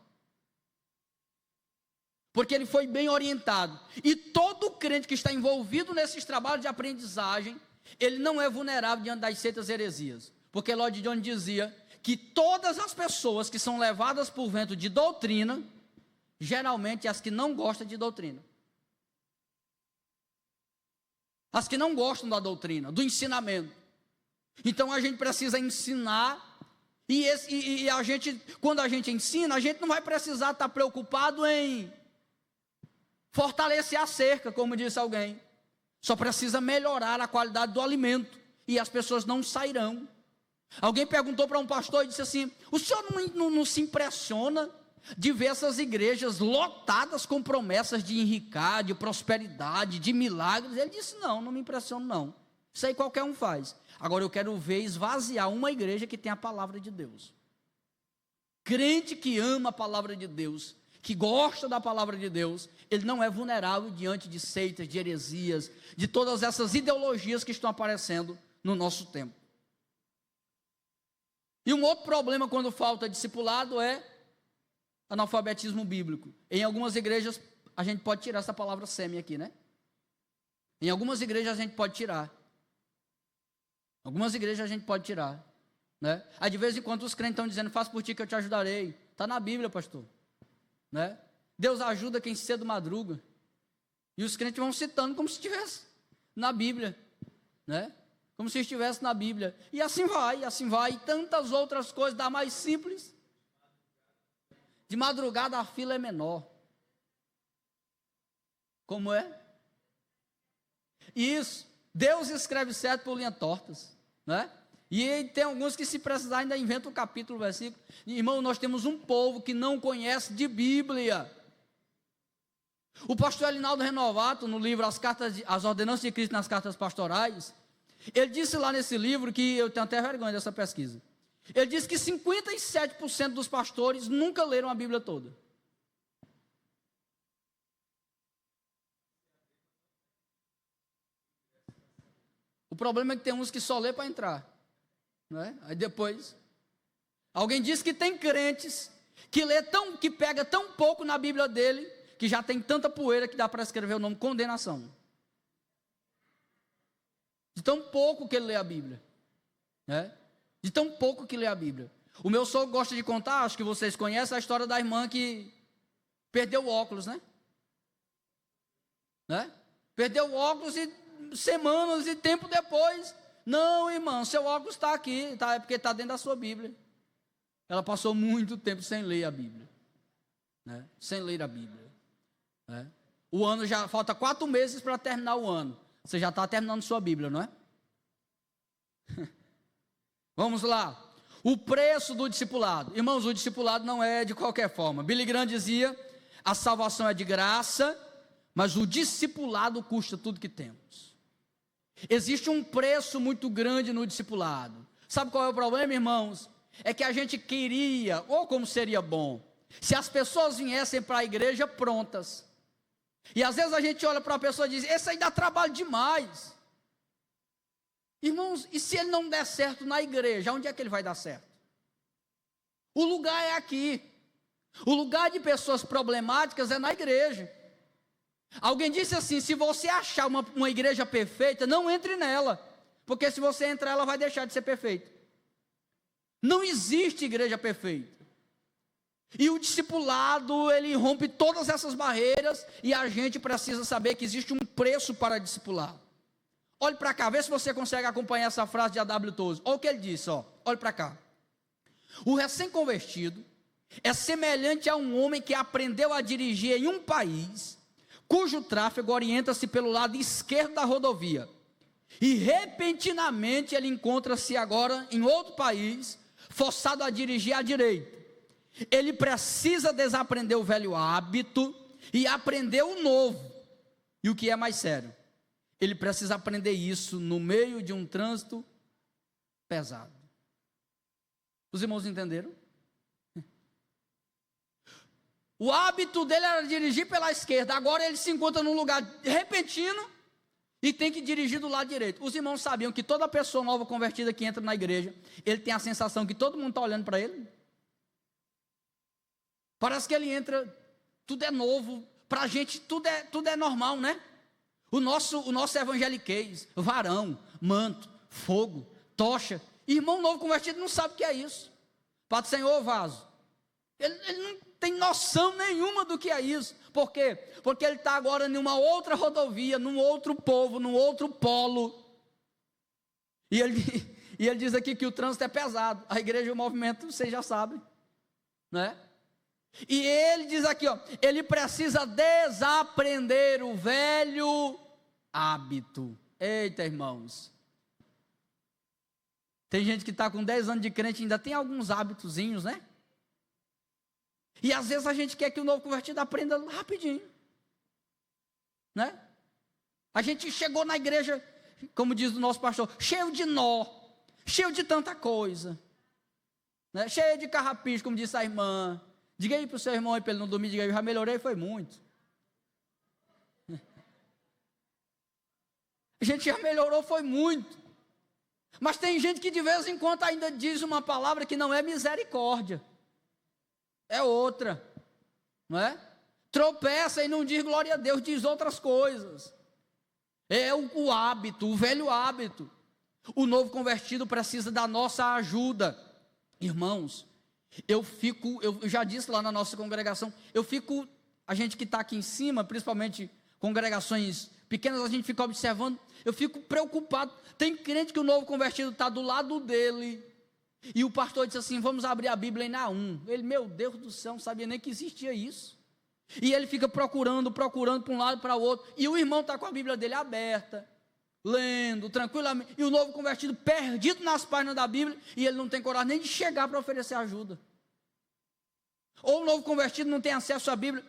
Porque ele foi bem orientado. E todo crente que está envolvido nesses trabalhos de aprendizagem, ele não é vulnerável diante das seitas e heresias. Porque Lloyd Jones dizia que todas as pessoas que são levadas por vento de doutrina, geralmente as que não gostam de doutrina. As que não gostam da doutrina, do ensinamento. Então a gente precisa ensinar, e a gente, quando a gente ensina, a gente não vai precisar estar preocupado em fortalecer a cerca, como disse alguém. Só precisa melhorar a qualidade do alimento, e as pessoas não sairão. Alguém perguntou para um pastor e disse assim, o senhor não se impressiona de ver essas igrejas lotadas com promessas de enricar, de prosperidade, de milagres? Ele disse, não me impressiono não. Isso aí qualquer um faz. Agora eu quero ver esvaziar uma igreja que tem a palavra de Deus. Crente que ama a palavra de Deus, que gosta da palavra de Deus, ele não é vulnerável diante de seitas, de heresias, de todas essas ideologias que estão aparecendo no nosso tempo. E um outro problema quando falta discipulado é analfabetismo bíblico. Em algumas igrejas a gente pode tirar essa palavra semi aqui, né? Em algumas igrejas a gente pode tirar. Algumas igrejas a gente pode tirar, né? Aí de vez em quando os crentes estão dizendo, faz por ti que eu te ajudarei. Está na Bíblia, pastor, né? Deus ajuda quem cedo madruga. E os crentes vão citando como se estivesse na Bíblia, né? Como se estivesse na Bíblia. E assim vai. E tantas outras coisas, da mais simples. De madrugada a fila é menor. Como é? Isso. Deus escreve certo por linhas tortas, né? E tem alguns que, se precisar, ainda inventam um capítulo, versículo. Irmão, nós temos um povo que não conhece de Bíblia. O pastor Elinaldo Renovato, no livro As Ordenanças de Cristo nas Cartas Pastorais, ele disse lá nesse livro, que eu tenho até vergonha dessa pesquisa, ele disse que 57% dos pastores nunca leram a Bíblia toda. O problema é que tem uns que só lê para entrar, né? Aí depois, alguém diz que tem crentes que pega tão pouco na Bíblia dele, que já tem tanta poeira que dá para escrever o nome condenação. De tão pouco que ele lê a Bíblia, né? De tão pouco que lê a Bíblia. O meu sogro gosta de contar, acho que vocês conhecem a história da irmã que perdeu o óculos, né? Perdeu o óculos e semanas e tempo depois, não, irmão, seu óculos está aqui, é porque está dentro da sua Bíblia. ela passou muito tempo sem ler a Bíblia, né? Sem ler a Bíblia, né? O ano já falta 4 meses para terminar o ano. Você já está terminando sua Bíblia, não é? Vamos lá. O preço do discipulado. Irmãos, o discipulado não é de qualquer forma. Billy Graham dizia: a salvação é de graça, mas o discipulado custa tudo que temos. Existe um preço muito grande no discipulado. Sabe qual é o problema, irmãos? É que a gente queria, ou como seria bom, se as pessoas viessem para a igreja prontas. E às vezes a gente olha para a pessoa e diz: esse aí dá trabalho demais. Irmãos, e se ele não der certo na igreja, onde é que ele vai dar certo? O lugar é aqui. O lugar de pessoas problemáticas é na igreja. Alguém disse assim: se você achar uma igreja perfeita, não entre nela, porque se você entrar, ela vai deixar de ser perfeita. Não existe igreja perfeita. E o discipulado, ele rompe todas essas barreiras, e a gente precisa saber que existe um preço para discipular. Olhe para cá, vê se você consegue acompanhar essa frase de A.W. Tozer. Olha o que ele disse, ó. Olhe para cá. O recém-convertido é semelhante a um homem que aprendeu a dirigir em um país cujo tráfego orienta-se pelo lado esquerdo da rodovia, e repentinamente ele encontra-se agora em outro país, forçado a dirigir à direita. Ele precisa desaprender o velho hábito e aprender o novo. E o que é mais sério, ele precisa aprender isso no meio de um trânsito pesado. Os irmãos entenderam? O hábito dele era dirigir pela esquerda, agora ele se encontra num lugar repentino e tem que dirigir do lado direito. Os irmãos sabiam que toda pessoa nova convertida que entra na igreja, ele tem a sensação que todo mundo está olhando para ele? Parece que ele entra, tudo é novo, para a gente tudo é normal, né? O nosso evangeliquez, varão, manto, fogo, tocha. Irmão novo convertido não sabe o que é isso. Pai do Senhor, vaso. Ele não tem noção nenhuma do que é isso. Por quê? Porque ele está agora em uma outra rodovia, num outro povo, num outro polo. E ele diz aqui que o trânsito é pesado. A igreja e o movimento, vocês já sabem, né? E ele diz aqui, ó, ele precisa desaprender o velho hábito. Eita, irmãos. Tem gente que está com 10 anos de crente e ainda tem alguns hábitozinhos, né? E às vezes a gente quer que o novo convertido aprenda rapidinho, né? A gente chegou na igreja, como diz o nosso pastor, cheio de nó, cheio de tanta coisa, né? Cheio de carrapicho, como disse a irmã. Diga aí para o seu irmão, para ele não dormir, diga aí: eu já melhorei, foi muito. A gente já melhorou, foi muito. Mas tem gente que de vez em quando ainda diz uma palavra que não é misericórdia. É outra, não é? Tropeça e não diz glória a Deus, diz outras coisas. É o hábito, o velho hábito. O novo convertido precisa da nossa ajuda. Irmãos, eu já disse lá na nossa congregação, a gente que está aqui em cima, principalmente congregações pequenas, a gente fica observando, eu fico preocupado. Tem crente que o novo convertido está do lado dele, e o pastor disse assim: vamos abrir a Bíblia em Naum. Ele, meu Deus do céu, não sabia nem que existia isso. E ele fica procurando para um lado e para o outro, e o irmão está com a Bíblia dele aberta, lendo tranquilamente, e o novo convertido perdido nas páginas da Bíblia, e ele não tem coragem nem de chegar para oferecer ajuda. Ou o novo convertido não tem acesso à Bíblia,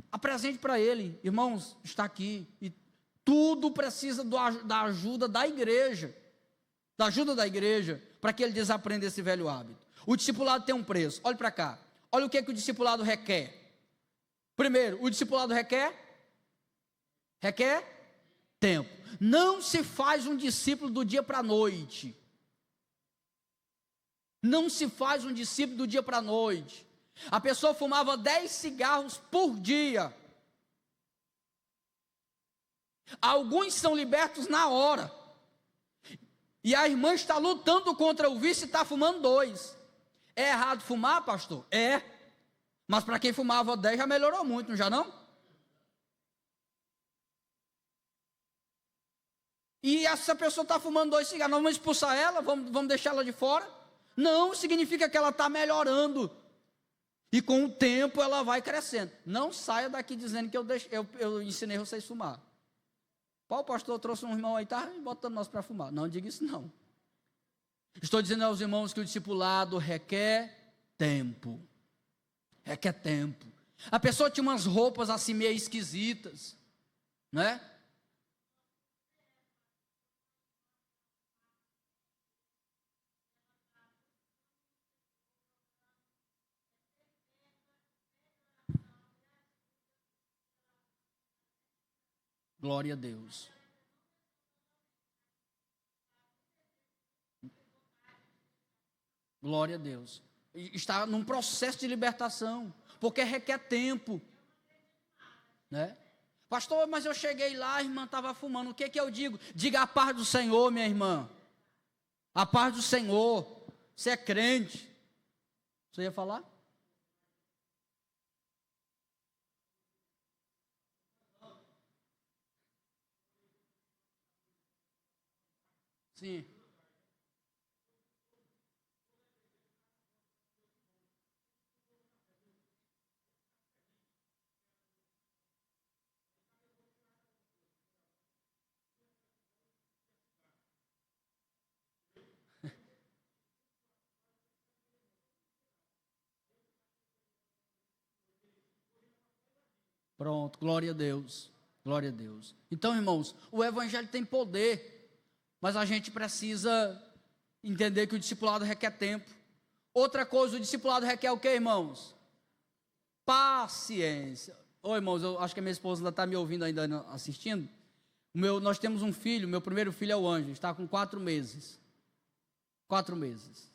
apresente para ele: irmãos, está aqui. E tudo precisa da ajuda da igreja, para que ele desaprenda esse velho hábito. O discipulado tem um preço. Olhe para cá, olha o que o discipulado requer. Primeiro, o discipulado requer tempo. Não se faz um discípulo do dia para a noite. Não se faz um discípulo do dia para a noite. A pessoa fumava 10 cigarros por dia. Alguns são libertos na hora. E a irmã está lutando contra o vício e está fumando 2. É errado fumar, pastor? É. Mas para quem fumava 10 já melhorou muito, não já não? E essa pessoa está fumando 2 cigarros, nós vamos expulsar ela, vamos deixar ela de fora? Não significa que ela está melhorando. E com o tempo ela vai crescendo. Não saia daqui dizendo que eu ensinei vocês a fumar. Qual pastor trouxe um irmão aí, está botando nós para fumar? Não diga isso não. Estou dizendo aos irmãos que o discipulado requer tempo. Requer tempo. A pessoa tinha umas roupas assim meio esquisitas, né? Glória a Deus. Glória a Deus. Está num processo de libertação, porque requer tempo, né? Pastor, mas eu cheguei lá, a irmã estava fumando. O que que eu digo? Diga a paz do Senhor, minha irmã. A paz do Senhor. Você é crente. Você ia falar? Sim. Pronto, glória a Deus. Glória a Deus. Então, irmãos, o evangelho tem poder, mas a gente precisa entender que o discipulado requer tempo. Outra coisa, o discipulado requer o quê, irmãos? Paciência. Ô, irmãos, eu acho que a minha esposa ainda está me ouvindo, ainda assistindo. Nós temos um filho, meu primeiro filho é o Anjo, está com 4 meses. 4 meses.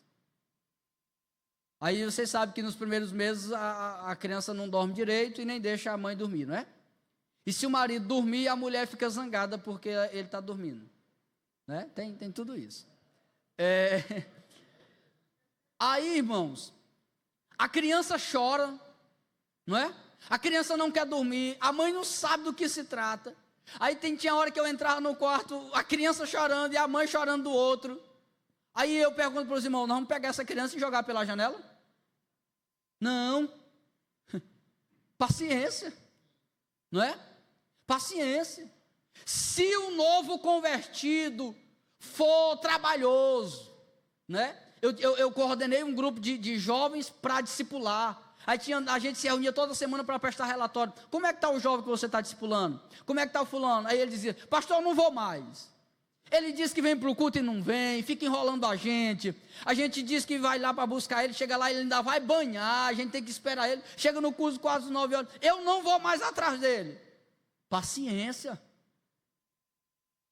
Aí vocês sabem que nos primeiros meses a criança não dorme direito e nem deixa a mãe dormir, não é? E se o marido dormir, a mulher fica zangada porque ele está dormindo, né? Tem tudo isso. Aí, irmãos, a criança chora, não é? A criança não quer dormir, a mãe não sabe do que se trata. Aí tinha hora que eu entrava no quarto, a criança chorando e a mãe chorando do outro. Aí eu pergunto para os irmãos, nós vamos pegar essa criança e jogar pela janela? Não. Paciência, não é? Paciência. Se o novo convertido for trabalhoso, né? Eu coordenei um grupo de jovens para discipular. Aí a gente se reunia toda semana para prestar relatório. Como é que está o jovem que você está discipulando? Como é que está o fulano? Aí ele dizia, pastor, eu não vou mais. Ele diz que vem para o culto e não vem, fica enrolando a gente. A gente diz que vai lá para buscar ele, chega lá, ele ainda vai banhar, a gente tem que esperar ele. Chega no culto quase 9 horas. Eu não vou mais atrás dele. Paciência.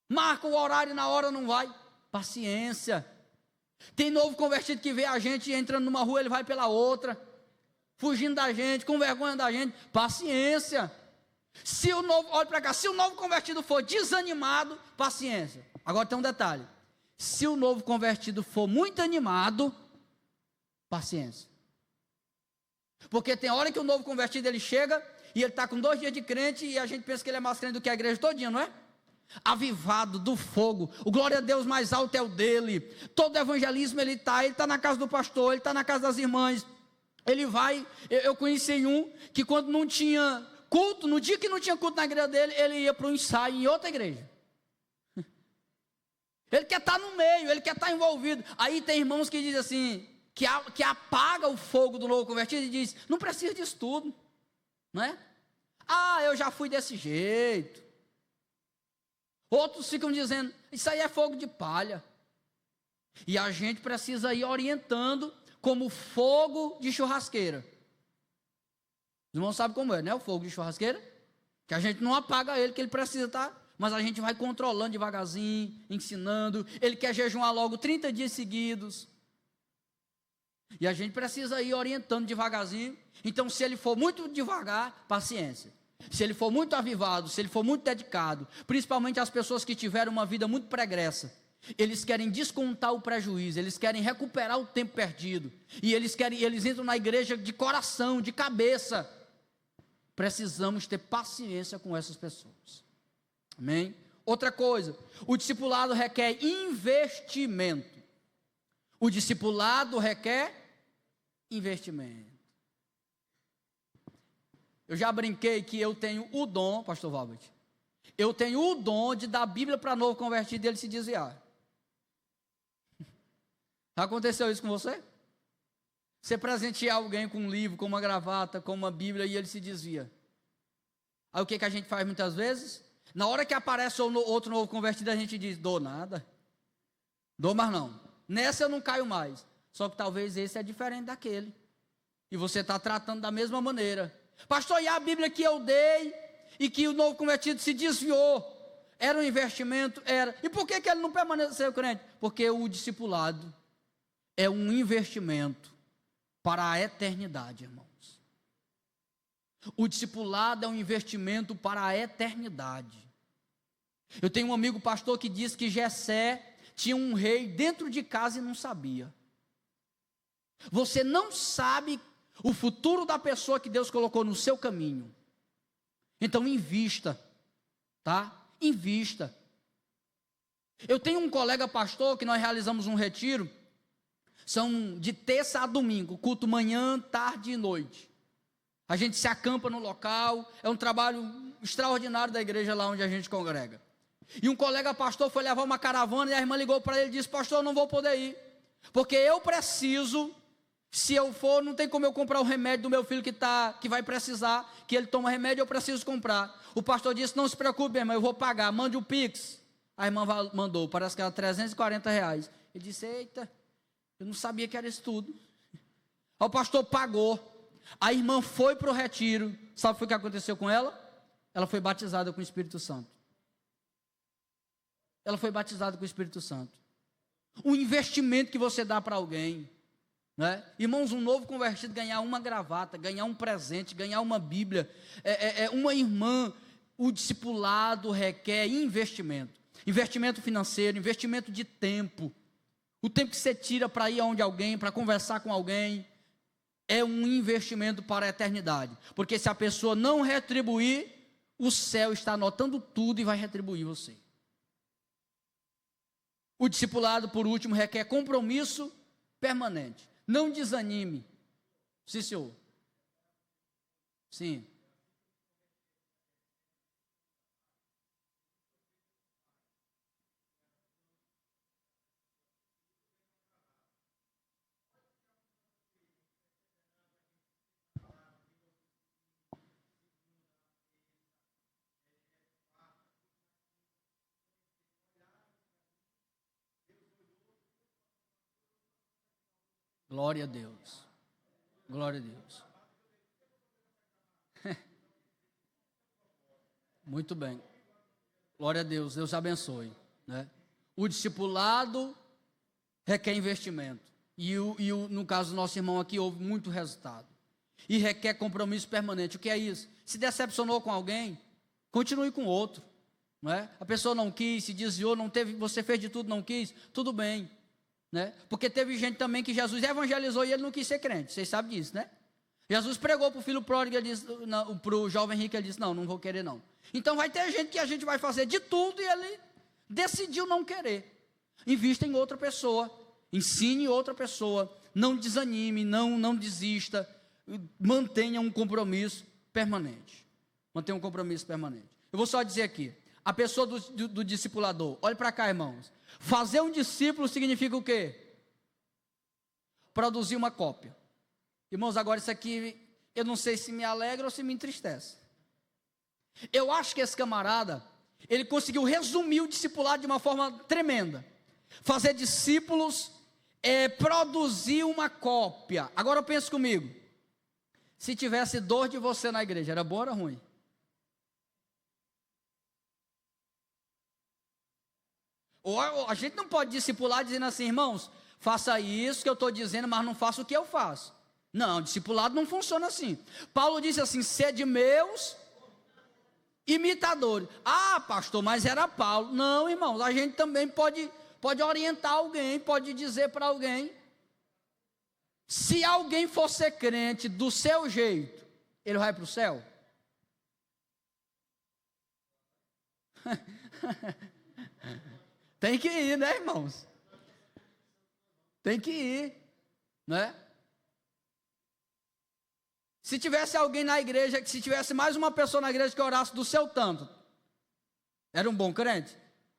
Marca o horário e na hora não vai. Paciência. Tem novo convertido que vê a gente entrando numa rua, ele vai pela outra, fugindo da gente, com vergonha da gente. Paciência. Se o novo, olha para cá, se o novo convertido for desanimado, paciência. Agora tem um detalhe. Se o novo convertido for muito animado, paciência. Porque tem hora que o novo convertido ele chega e ele está com 2 dias de crente e a gente pensa que ele é mais crente do que a igreja todinha, não é? Avivado do fogo, o glória a Deus mais alto é o dele, todo evangelismo ele está na casa do pastor, ele está na casa das irmãs, ele vai, eu conheci um que quando não tinha culto, no dia que não tinha culto na igreja dele, ele ia para um ensaio em outra igreja, ele quer estar no meio, ele quer estar envolvido. Aí tem irmãos que dizem assim, que apaga o fogo do novo convertido e diz, não precisa disso tudo, não é? Eu já fui desse jeito. Outros ficam dizendo, isso aí é fogo de palha. E a gente precisa ir orientando como fogo de churrasqueira. Os irmãos sabem como é, né? O fogo de churrasqueira. Que a gente não apaga ele, que ele precisa estar. Mas a gente vai controlando devagarzinho, ensinando. Ele quer jejuar logo 30 dias seguidos. E a gente precisa ir orientando devagarzinho. Então, se ele for muito devagar, paciência. Se ele for muito avivado, se ele for muito dedicado, principalmente as pessoas que tiveram uma vida muito pregressa, eles querem descontar o prejuízo, eles querem recuperar o tempo perdido, e eles entram na igreja de coração, de cabeça. Precisamos ter paciência com essas pessoas. Amém? Outra coisa, o discipulado requer investimento. O discipulado requer investimento. Eu já brinquei que eu tenho o dom, pastor Valbert, eu tenho o dom de dar a Bíblia para novo convertido e ele se desviar. Já aconteceu isso com você? Você presentear alguém com um livro, com uma gravata, com uma Bíblia e ele se desvia. Aí o que a gente faz muitas vezes? Na hora que aparece outro novo convertido, a gente diz, dou nada. Dou mais não. Nessa eu não caio mais. Só que talvez esse é diferente daquele. E você está tratando da mesma maneira. Pastor, e a Bíblia que eu dei e que o novo convertido se desviou? Era um investimento? Era. E por que ele não permaneceu crente? Porque o discipulado é um investimento para a eternidade, irmãos. O discipulado é um investimento para a eternidade. Eu tenho um amigo pastor que diz que Jessé tinha um rei dentro de casa e não sabia. Você não sabe o futuro da pessoa que Deus colocou no seu caminho. Então invista, tá? Invista. Eu tenho um colega pastor que nós realizamos um retiro, são de terça a domingo, culto manhã, tarde e noite. A gente se acampa no local, é um trabalho extraordinário da igreja lá onde a gente congrega. E um colega pastor foi levar uma caravana e a irmã ligou para ele e disse, pastor, eu não vou poder ir, porque eu preciso, se eu for, não tem como eu comprar o remédio do meu filho que vai precisar, que ele toma remédio, eu preciso comprar. O pastor disse, não se preocupe, irmã, eu vou pagar, mande o Pix. A irmã mandou, parece que era R$340. Ele disse, eita, eu não sabia que era isso tudo. Aí o pastor pagou. A irmã foi para o retiro. Sabe o que aconteceu com ela? Ela foi batizada com o Espírito Santo. Ela foi batizada com o Espírito Santo. O investimento que você dá para alguém, né? Irmãos, um novo convertido ganhar uma gravata, ganhar um presente, ganhar uma Bíblia, uma irmã, o discipulado requer investimento. Investimento financeiro, investimento de tempo. O tempo que você tira para ir aonde alguém, para conversar com alguém, é um investimento para a eternidade. Porque se a pessoa não retribuir, o céu está anotando tudo e vai retribuir você. O discipulado, por último, requer compromisso permanente. Não desanime. Sim, senhor. Sim. Glória a Deus. Glória a Deus. Muito bem. Glória a Deus. Deus abençoe, né? O discipulado requer investimento. No caso do nosso irmão aqui, houve muito resultado. E requer compromisso permanente. O que é isso? Se decepcionou com alguém, continue com outro, não é? A pessoa não quis, se desviou, não teve, você fez de tudo, não quis, tudo bem, né? Porque teve gente também que Jesus evangelizou e ele não quis ser crente, vocês sabem disso, né? Jesus pregou para o filho pródigo, para o jovem rico, ele disse, não vou querer não. Então vai ter gente que a gente vai fazer de tudo e ele decidiu não querer. Invista em outra pessoa, ensine outra pessoa, não desanime, não desista, mantenha um compromisso permanente. Mantenha um compromisso permanente. Eu vou só dizer aqui, a pessoa do discipulador, olhe para cá, irmãos. Fazer um discípulo significa o quê? Produzir uma cópia. Irmãos, agora isso aqui, eu não sei se me alegra ou se me entristece. Eu acho que esse camarada, ele conseguiu resumir o discipulado de uma forma tremenda. Fazer discípulos é produzir uma cópia. Agora pense comigo. Se tivesse dor de você na igreja, era bom ou era ruim? Ou a gente não pode discipular dizendo assim, irmãos, faça isso que eu estou dizendo, mas não faça o que eu faço. Não, discipulado não funciona assim. Paulo disse assim, sede meus imitadores. Ah, pastor, mas era Paulo. Não, irmãos, a gente também pode orientar alguém, pode dizer para alguém. Se alguém for ser crente do seu jeito, ele vai para o céu? Tem que ir, né, irmãos? Tem que ir, né? Se tivesse alguém na igreja, se tivesse mais uma pessoa na igreja que orasse do seu tanto, era um bom crente?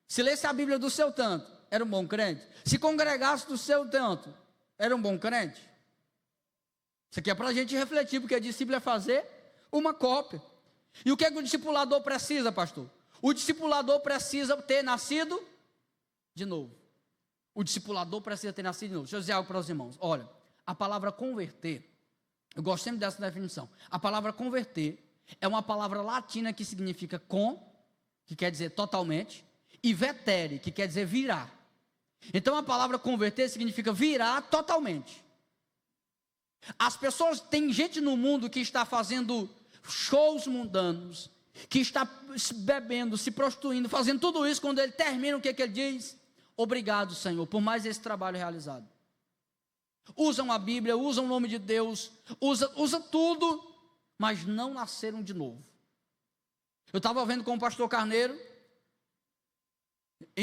Se lesse a Bíblia do seu tanto, era um bom crente? Se congregasse do seu tanto, era um bom crente? Isso aqui é para a gente refletir, porque discípulo é fazer uma cópia. E o que é que o discipulador precisa, pastor? O discipulador precisa ter nascido de novo. O discipulador precisa ter nascido de novo. Deixa eu dizer algo para os irmãos. Olha, a palavra converter, eu gosto sempre dessa definição. A palavra converter é uma palavra latina que significa que quer dizer totalmente, e vetere, que quer dizer virar. Então a palavra converter significa virar totalmente. As pessoas, tem gente no mundo que está fazendo shows mundanos, que está bebendo, se prostituindo, fazendo tudo isso. Quando ele termina, o que ele diz? Obrigado, Senhor, por mais esse trabalho realizado. Usam a Bíblia, usam o nome de Deus, usa tudo, mas não nasceram de novo. Eu estava vendo com o pastor Carneiro,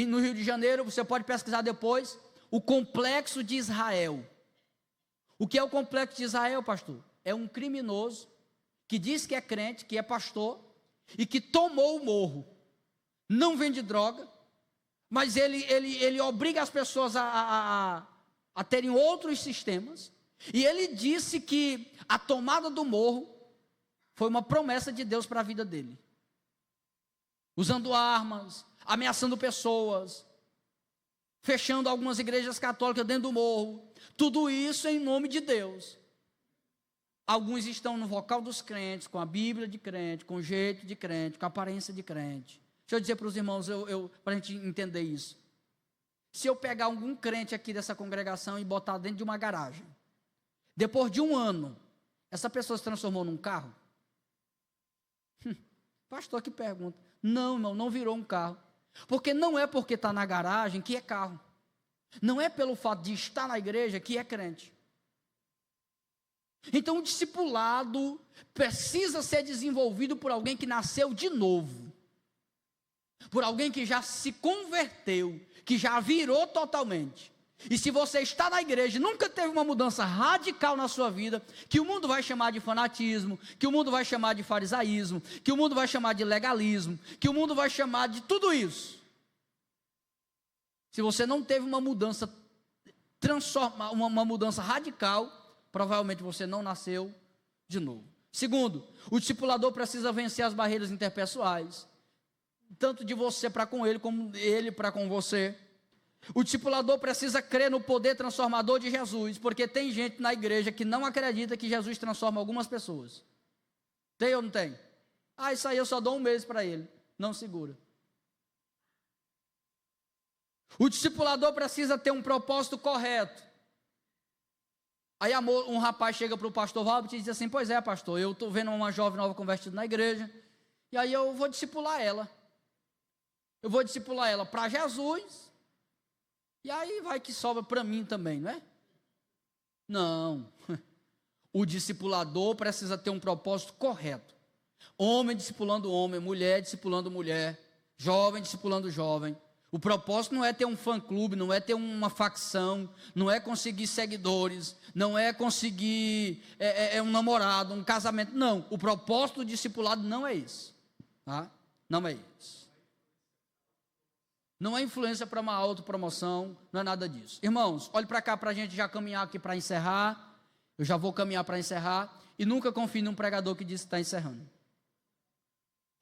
no Rio de Janeiro, você pode pesquisar depois, o complexo de Israel. O que é o complexo de Israel, pastor? É um criminoso que diz que é crente, que é pastor, e que tomou o morro. Não vende droga, mas ele obriga as pessoas a terem outros sistemas. E ele disse que a tomada do morro foi uma promessa de Deus para a vida dele. Usando armas, ameaçando pessoas, fechando algumas igrejas católicas dentro do morro. Tudo isso em nome de Deus. Alguns estão no vocal dos crentes, com a Bíblia de crente, com o jeito de crente, com a aparência de crente. Deixa eu dizer para os irmãos, para a gente entender isso. Se eu pegar algum crente aqui dessa congregação e botar dentro de uma garagem, depois de um ano, essa pessoa se transformou num carro? Pastor que pergunta. Não, irmão, não virou um carro. Porque não é porque está na garagem que é carro. Não é pelo fato de estar na igreja que é crente. Então o discipulado precisa ser desenvolvido por alguém que nasceu de novo. Por alguém que já se converteu, que já virou totalmente. E se você está na igreja e nunca teve uma mudança radical na sua vida, que o mundo vai chamar de fanatismo, que o mundo vai chamar de farisaísmo, que o mundo vai chamar de legalismo, que o mundo vai chamar de tudo isso. Se você não teve uma mudança uma mudança radical, provavelmente você não nasceu de novo. Segundo, o discipulador precisa vencer as barreiras interpessoais, tanto de você para com ele, como ele para com você. O discipulador precisa crer no poder transformador de Jesus, porque tem gente na igreja que não acredita que Jesus transforma algumas pessoas. Tem ou não tem? Isso aí eu só dou um mês para ele. Não segura. O discipulador precisa ter um propósito correto. Aí um rapaz chega para o pastor Robert e diz assim: pois é, pastor, eu estou vendo uma jovem nova convertida na igreja, e aí eu vou discipular ela. Eu vou discipular ela para Jesus, e aí vai que sobra para mim também, não é? Não. O discipulador precisa ter um propósito correto. Homem discipulando homem, mulher discipulando mulher, jovem discipulando jovem. O propósito não é ter um fã-clube, não é ter uma facção, não é conseguir seguidores, não é conseguir um namorado, um casamento. Não, o propósito do discipulado não é isso. Tá? Não é isso. Não é influência para uma autopromoção, não é nada disso. Irmãos, olhe para cá para a gente já caminhar aqui para encerrar. Eu já vou caminhar para encerrar. E nunca confie num pregador que diz que está encerrando.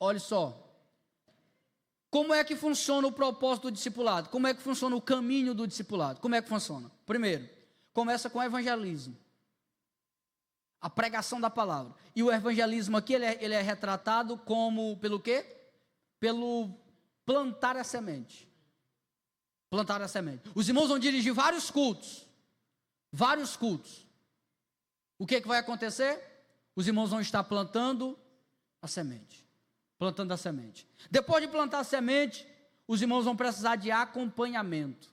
Olhe só. Como é que funciona o propósito do discipulado? Como é que funciona o caminho do discipulado? Como é que funciona? Primeiro, começa com o evangelismo. A pregação da palavra. E o evangelismo aqui, ele é retratado como, pelo quê? Pelo plantar a semente. Plantar a semente. Os irmãos vão dirigir vários cultos. Vários cultos. O que vai acontecer? Os irmãos vão estar plantando a semente. Plantando a semente. Depois de plantar a semente, os irmãos vão precisar de acompanhamento.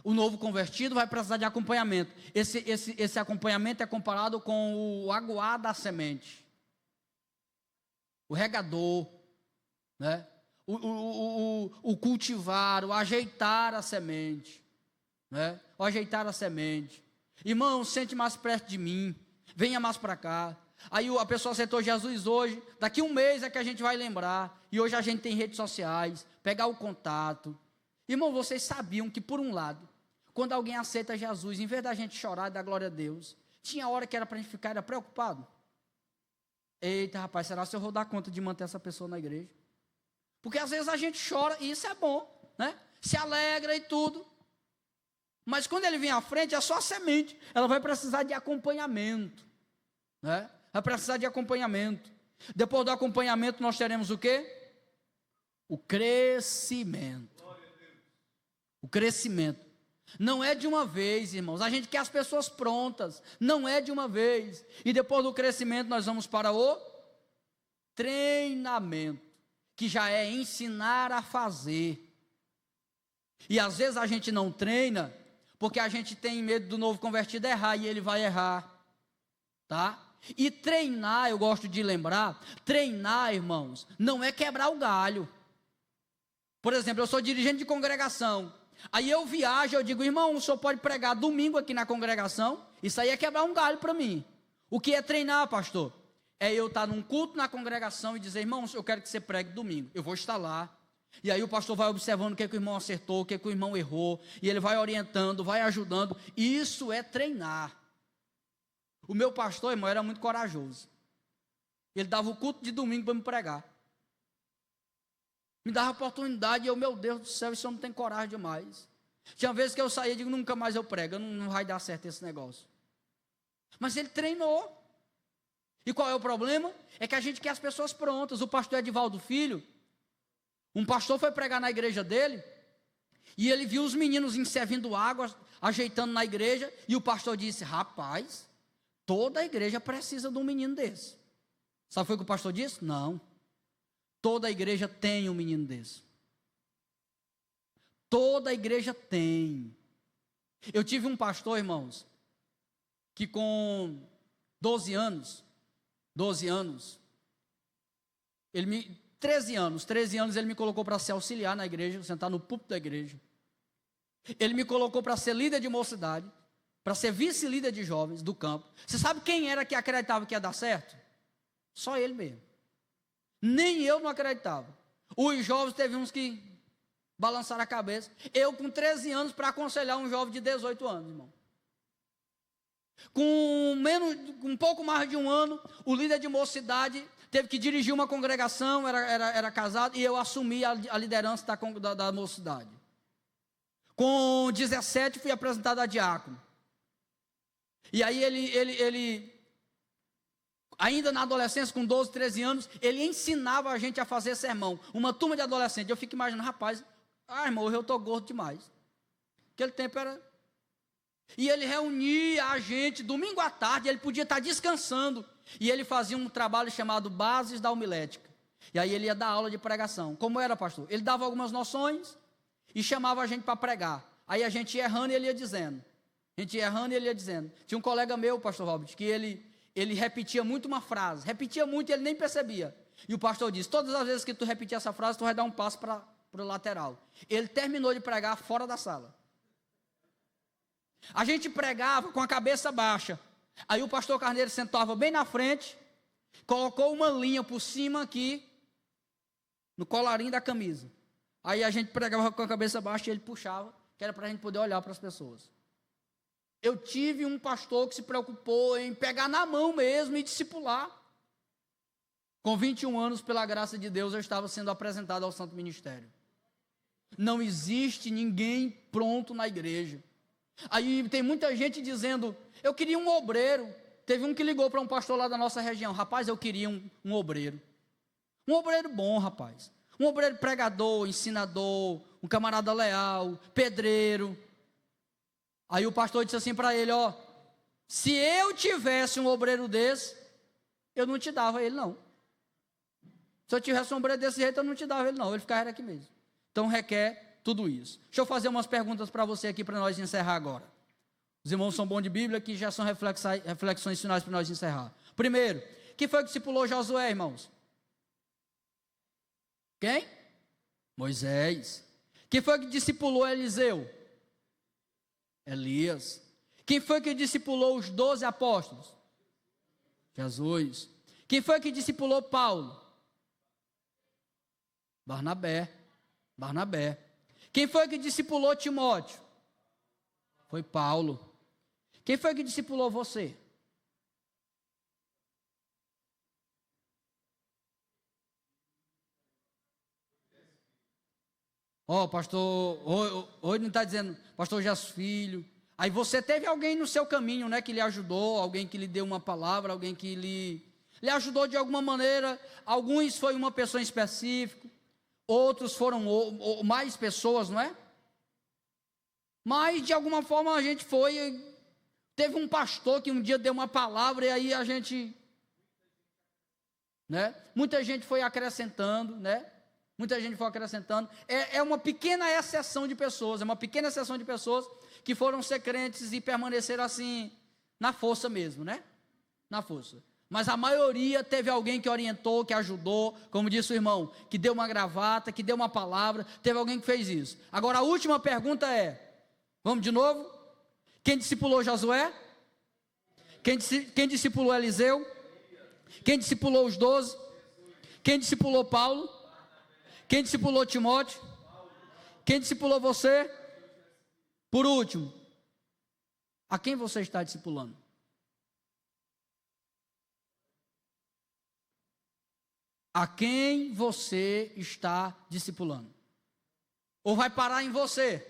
O novo convertido vai precisar de acompanhamento. Esse acompanhamento é comparado com o aguar da semente. O regador, né? O cultivar, o ajeitar a semente, né? Ou ajeitar a semente. Irmão, sente mais perto de mim, venha mais para cá. Aí a pessoa aceitou Jesus hoje, daqui um mês é que a gente vai lembrar, e hoje a gente tem redes sociais, pegar o contato. Irmão, vocês sabiam que por um lado, quando alguém aceita Jesus, em vez da gente chorar e dar glória a Deus, tinha hora que era para a gente ficar era preocupado. Eita, rapaz, será que eu vou dar conta de manter essa pessoa na igreja? Porque às vezes a gente chora, e isso é bom, né? Se alegra e tudo. Mas quando ele vem à frente, é só a semente. Ela vai precisar de acompanhamento, né? Vai precisar de acompanhamento. Depois do acompanhamento, nós teremos o quê? O crescimento. O crescimento. Não é de uma vez, irmãos. A gente quer as pessoas prontas. Não é de uma vez. E depois do crescimento, nós vamos para o treinamento, que já é ensinar a fazer. E às vezes a gente não treina, porque a gente tem medo do novo convertido errar, e ele vai errar. Tá? E treinar, eu gosto de lembrar, treinar, irmãos, não é quebrar o galho. Por exemplo, eu sou dirigente de congregação. Aí eu viajo, eu digo, irmão, o senhor pode pregar domingo aqui na congregação? Isso aí é quebrar um galho para mim. O que é treinar, pastor? É eu estar num culto na congregação e dizer, irmão, eu quero que você pregue domingo. Eu vou estar lá. E aí o pastor vai observando o que o irmão acertou, o que o irmão errou. E ele vai orientando, vai ajudando. Isso é treinar. O meu pastor, irmão, era muito corajoso. Ele dava o culto de domingo para me pregar. Me dava oportunidade e eu, meu Deus do céu, isso eu não tenho coragem demais. Tinha vezes que eu saía e digo, nunca mais eu prego, não vai dar certo esse negócio. Mas ele treinou. E qual é o problema? É que a gente quer as pessoas prontas. O pastor Edivaldo Filho, um pastor foi pregar na igreja dele, e ele viu os meninos servindo água, ajeitando na igreja, e o pastor disse, rapaz, toda a igreja precisa de um menino desse. Sabe o que o pastor disse? Não. Toda a igreja tem um menino desse. Toda a igreja tem. Eu tive um pastor, irmãos, que com 12 anos, 13 anos ele me colocou para ser auxiliar na igreja, sentar no púlpito da igreja. Ele me colocou para ser líder de mocidade, para ser vice-líder de jovens do campo. Você sabe quem era que acreditava que ia dar certo? Só ele mesmo. Nem eu não acreditava. Os jovens, teve uns que balançaram a cabeça. Eu com 13 anos para aconselhar um jovem de 18 anos, irmão. Com um pouco mais de um ano, o líder de mocidade teve que dirigir uma congregação, era casado, e eu assumi a liderança da mocidade. Com 17 fui apresentado a diácono. E aí ele ainda na adolescência, com 12, 13 anos, ele ensinava a gente a fazer sermão. Uma turma de adolescentes. Eu fico imaginando, rapaz, irmão, eu estou gordo demais. Aquele tempo era... E ele reunia a gente, domingo à tarde, ele podia estar descansando. E ele fazia um trabalho chamado Bases da Homilética. E aí ele ia dar aula de pregação. Como era, pastor? Ele dava algumas noções e chamava a gente para pregar. Aí a gente ia errando e ele ia dizendo. Tinha um colega meu, pastor Robert, que ele repetia muito uma frase, repetia muito e ele nem percebia. E o pastor disse, todas as vezes que tu repetir essa frase, tu vai dar um passo para o lateral. Ele terminou de pregar fora da sala. A gente pregava com a cabeça baixa. Aí o pastor Carneiro sentava bem na frente, colocou uma linha por cima aqui, no colarinho da camisa. Aí a gente pregava com a cabeça baixa e ele puxava, que era para a gente poder olhar para as pessoas. Eu tive um pastor que se preocupou em pegar na mão mesmo e discipular. Com 21 anos, pela graça de Deus, eu estava sendo apresentado ao Santo Ministério. Não existe ninguém pronto na igreja. Aí tem muita gente dizendo, eu queria um obreiro. Teve um que ligou para um pastor lá da nossa região, rapaz, eu queria um obreiro. Um obreiro bom, rapaz. Um obreiro pregador, ensinador, um camarada leal, pedreiro. Aí o pastor disse assim para ele, se eu tivesse um obreiro desse, eu não te dava ele não. Se eu tivesse um obreiro desse jeito, eu não te dava ele não, ele ficaria aqui mesmo. Então requer tudo isso. Deixa eu fazer umas perguntas para você aqui, para nós encerrar agora. Os irmãos são bons de Bíblia, que já são reflexões finais para nós encerrar. Primeiro, quem foi que discipulou Josué, irmãos? Quem? Moisés. Quem foi que discipulou Eliseu? Elias. Quem foi que discipulou os 12 apóstolos? Jesus. Quem foi que discipulou Paulo? Barnabé. Quem foi que discipulou Timóteo? Foi Paulo. Quem foi que discipulou você? Pastor, hoje não está dizendo, pastor Jesus Filho. Aí você teve alguém no seu caminho, né, que lhe ajudou, alguém que lhe deu uma palavra, alguém que lhe ajudou de alguma maneira. Alguns foi uma pessoa em específico, outros foram mais pessoas, não é? Mas de alguma forma a gente teve um pastor que um dia deu uma palavra e aí a gente, né? Muita gente foi acrescentando, né? Muita gente foi acrescentando. É uma pequena exceção de pessoas, que foram ser crentes e permaneceram assim, na força mesmo, né? Na força. Mas a maioria teve alguém que orientou, que ajudou, como disse o irmão, que deu uma gravata, que deu uma palavra, teve alguém que fez isso. Agora a última pergunta vamos de novo? Quem discipulou Josué? Quem discipulou Eliseu? Quem discipulou os 12? Quem discipulou Paulo? Quem discipulou Timóteo? Quem discipulou você? Por último, a quem você está discipulando? A quem você está discipulando? Ou vai parar em você?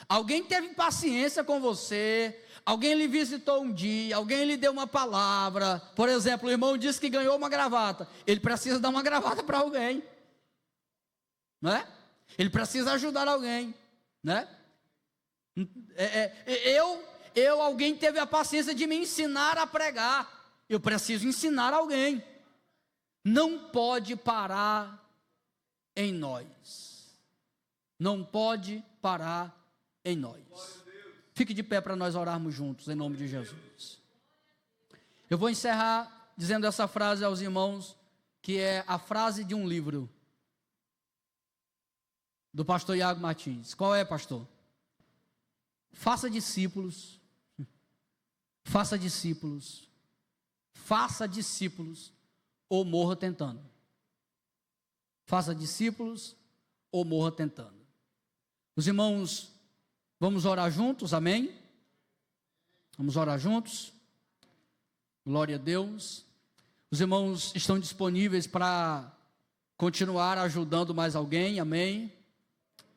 Alguém teve paciência com você, alguém lhe visitou um dia, alguém lhe deu uma palavra. Por exemplo, o irmão disse que ganhou uma gravata. Ele precisa dar uma gravata para alguém, não é? Ele precisa ajudar alguém, né? Alguém teve a paciência de me ensinar a pregar. Eu preciso ensinar alguém. Não pode parar em nós. Não pode parar em nós. Fique de pé para nós orarmos juntos, em nome de Jesus. Eu vou encerrar dizendo essa frase aos irmãos, que é a frase de um livro do pastor Iago Martins. Qual é, pastor? Faça discípulos, faça discípulos, faça discípulos, ou morra tentando. Faça discípulos, ou morra tentando. Os irmãos, vamos orar juntos, amém? Vamos orar juntos. Glória a Deus. Os irmãos estão disponíveis para continuar ajudando mais alguém, amém?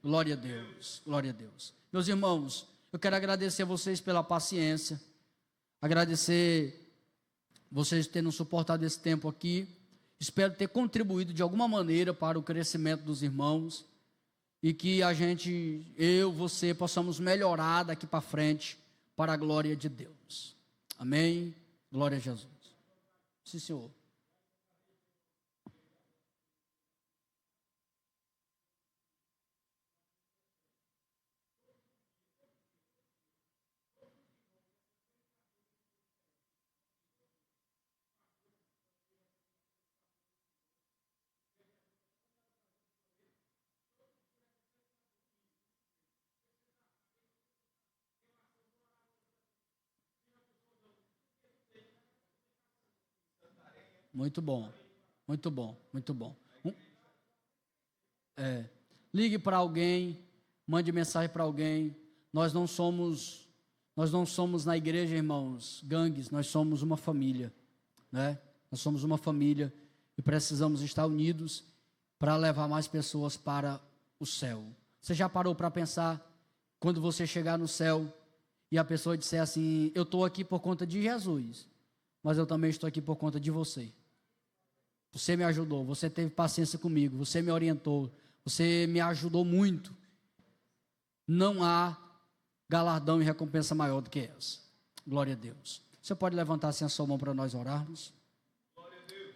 Glória a Deus, glória a Deus. Meus irmãos, eu quero agradecer a vocês pela paciência, agradecer vocês terem suportado esse tempo aqui. Espero ter contribuído de alguma maneira para o crescimento dos irmãos e que a gente, você, possamos melhorar daqui para frente para a glória de Deus. Amém? Glória a Jesus. Sim, Senhor. Muito bom, muito bom, muito bom. Ligue para alguém, mande mensagem para alguém. Nós não somos na igreja, irmãos, gangues, nós somos uma família, né? Nós somos uma família e precisamos estar unidos para levar mais pessoas para o céu. Você já parou para pensar, quando você chegar no céu e a pessoa disser assim: eu estou aqui por conta de Jesus, mas eu também estou aqui por conta de você. Você me ajudou, você teve paciência comigo, você me orientou, você me ajudou muito. Não há galardão e recompensa maior do que essa. Glória a Deus. Você pode levantar assim a sua mão para nós orarmos? Glória a Deus.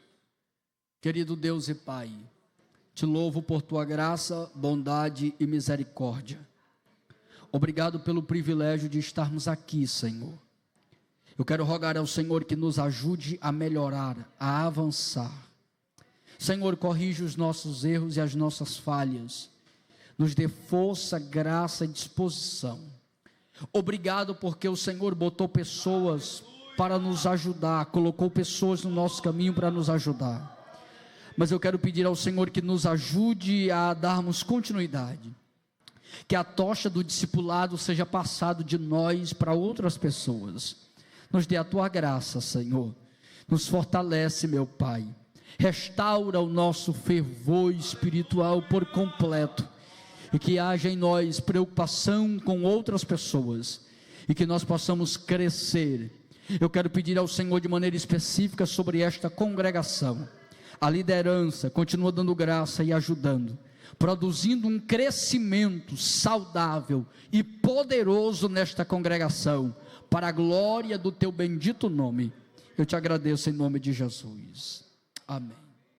Querido Deus e Pai, te louvo por tua graça, bondade e misericórdia. Obrigado pelo privilégio de estarmos aqui, Senhor. Eu quero rogar ao Senhor que nos ajude a melhorar, a avançar. Senhor, corrige os nossos erros e as nossas falhas. nos dê força, graça e disposição. Obrigado porque o Senhor botou pessoas para nos ajudar, colocou pessoas no nosso caminho para nos ajudar. Mas eu quero pedir ao Senhor que nos ajude a darmos continuidade, que a tocha do discipulado seja passado de nós para outras pessoas. Nos dê a tua graça, Senhor, nos fortalece, meu Pai, restaura o nosso fervor espiritual por completo, e que haja em nós preocupação com outras pessoas, e que nós possamos crescer. Eu quero pedir ao Senhor de maneira específica sobre esta congregação, a liderança continua dando graça e ajudando, produzindo um crescimento saudável e poderoso nesta congregação, para a glória do teu bendito nome. Eu te agradeço em nome de Jesus, amém.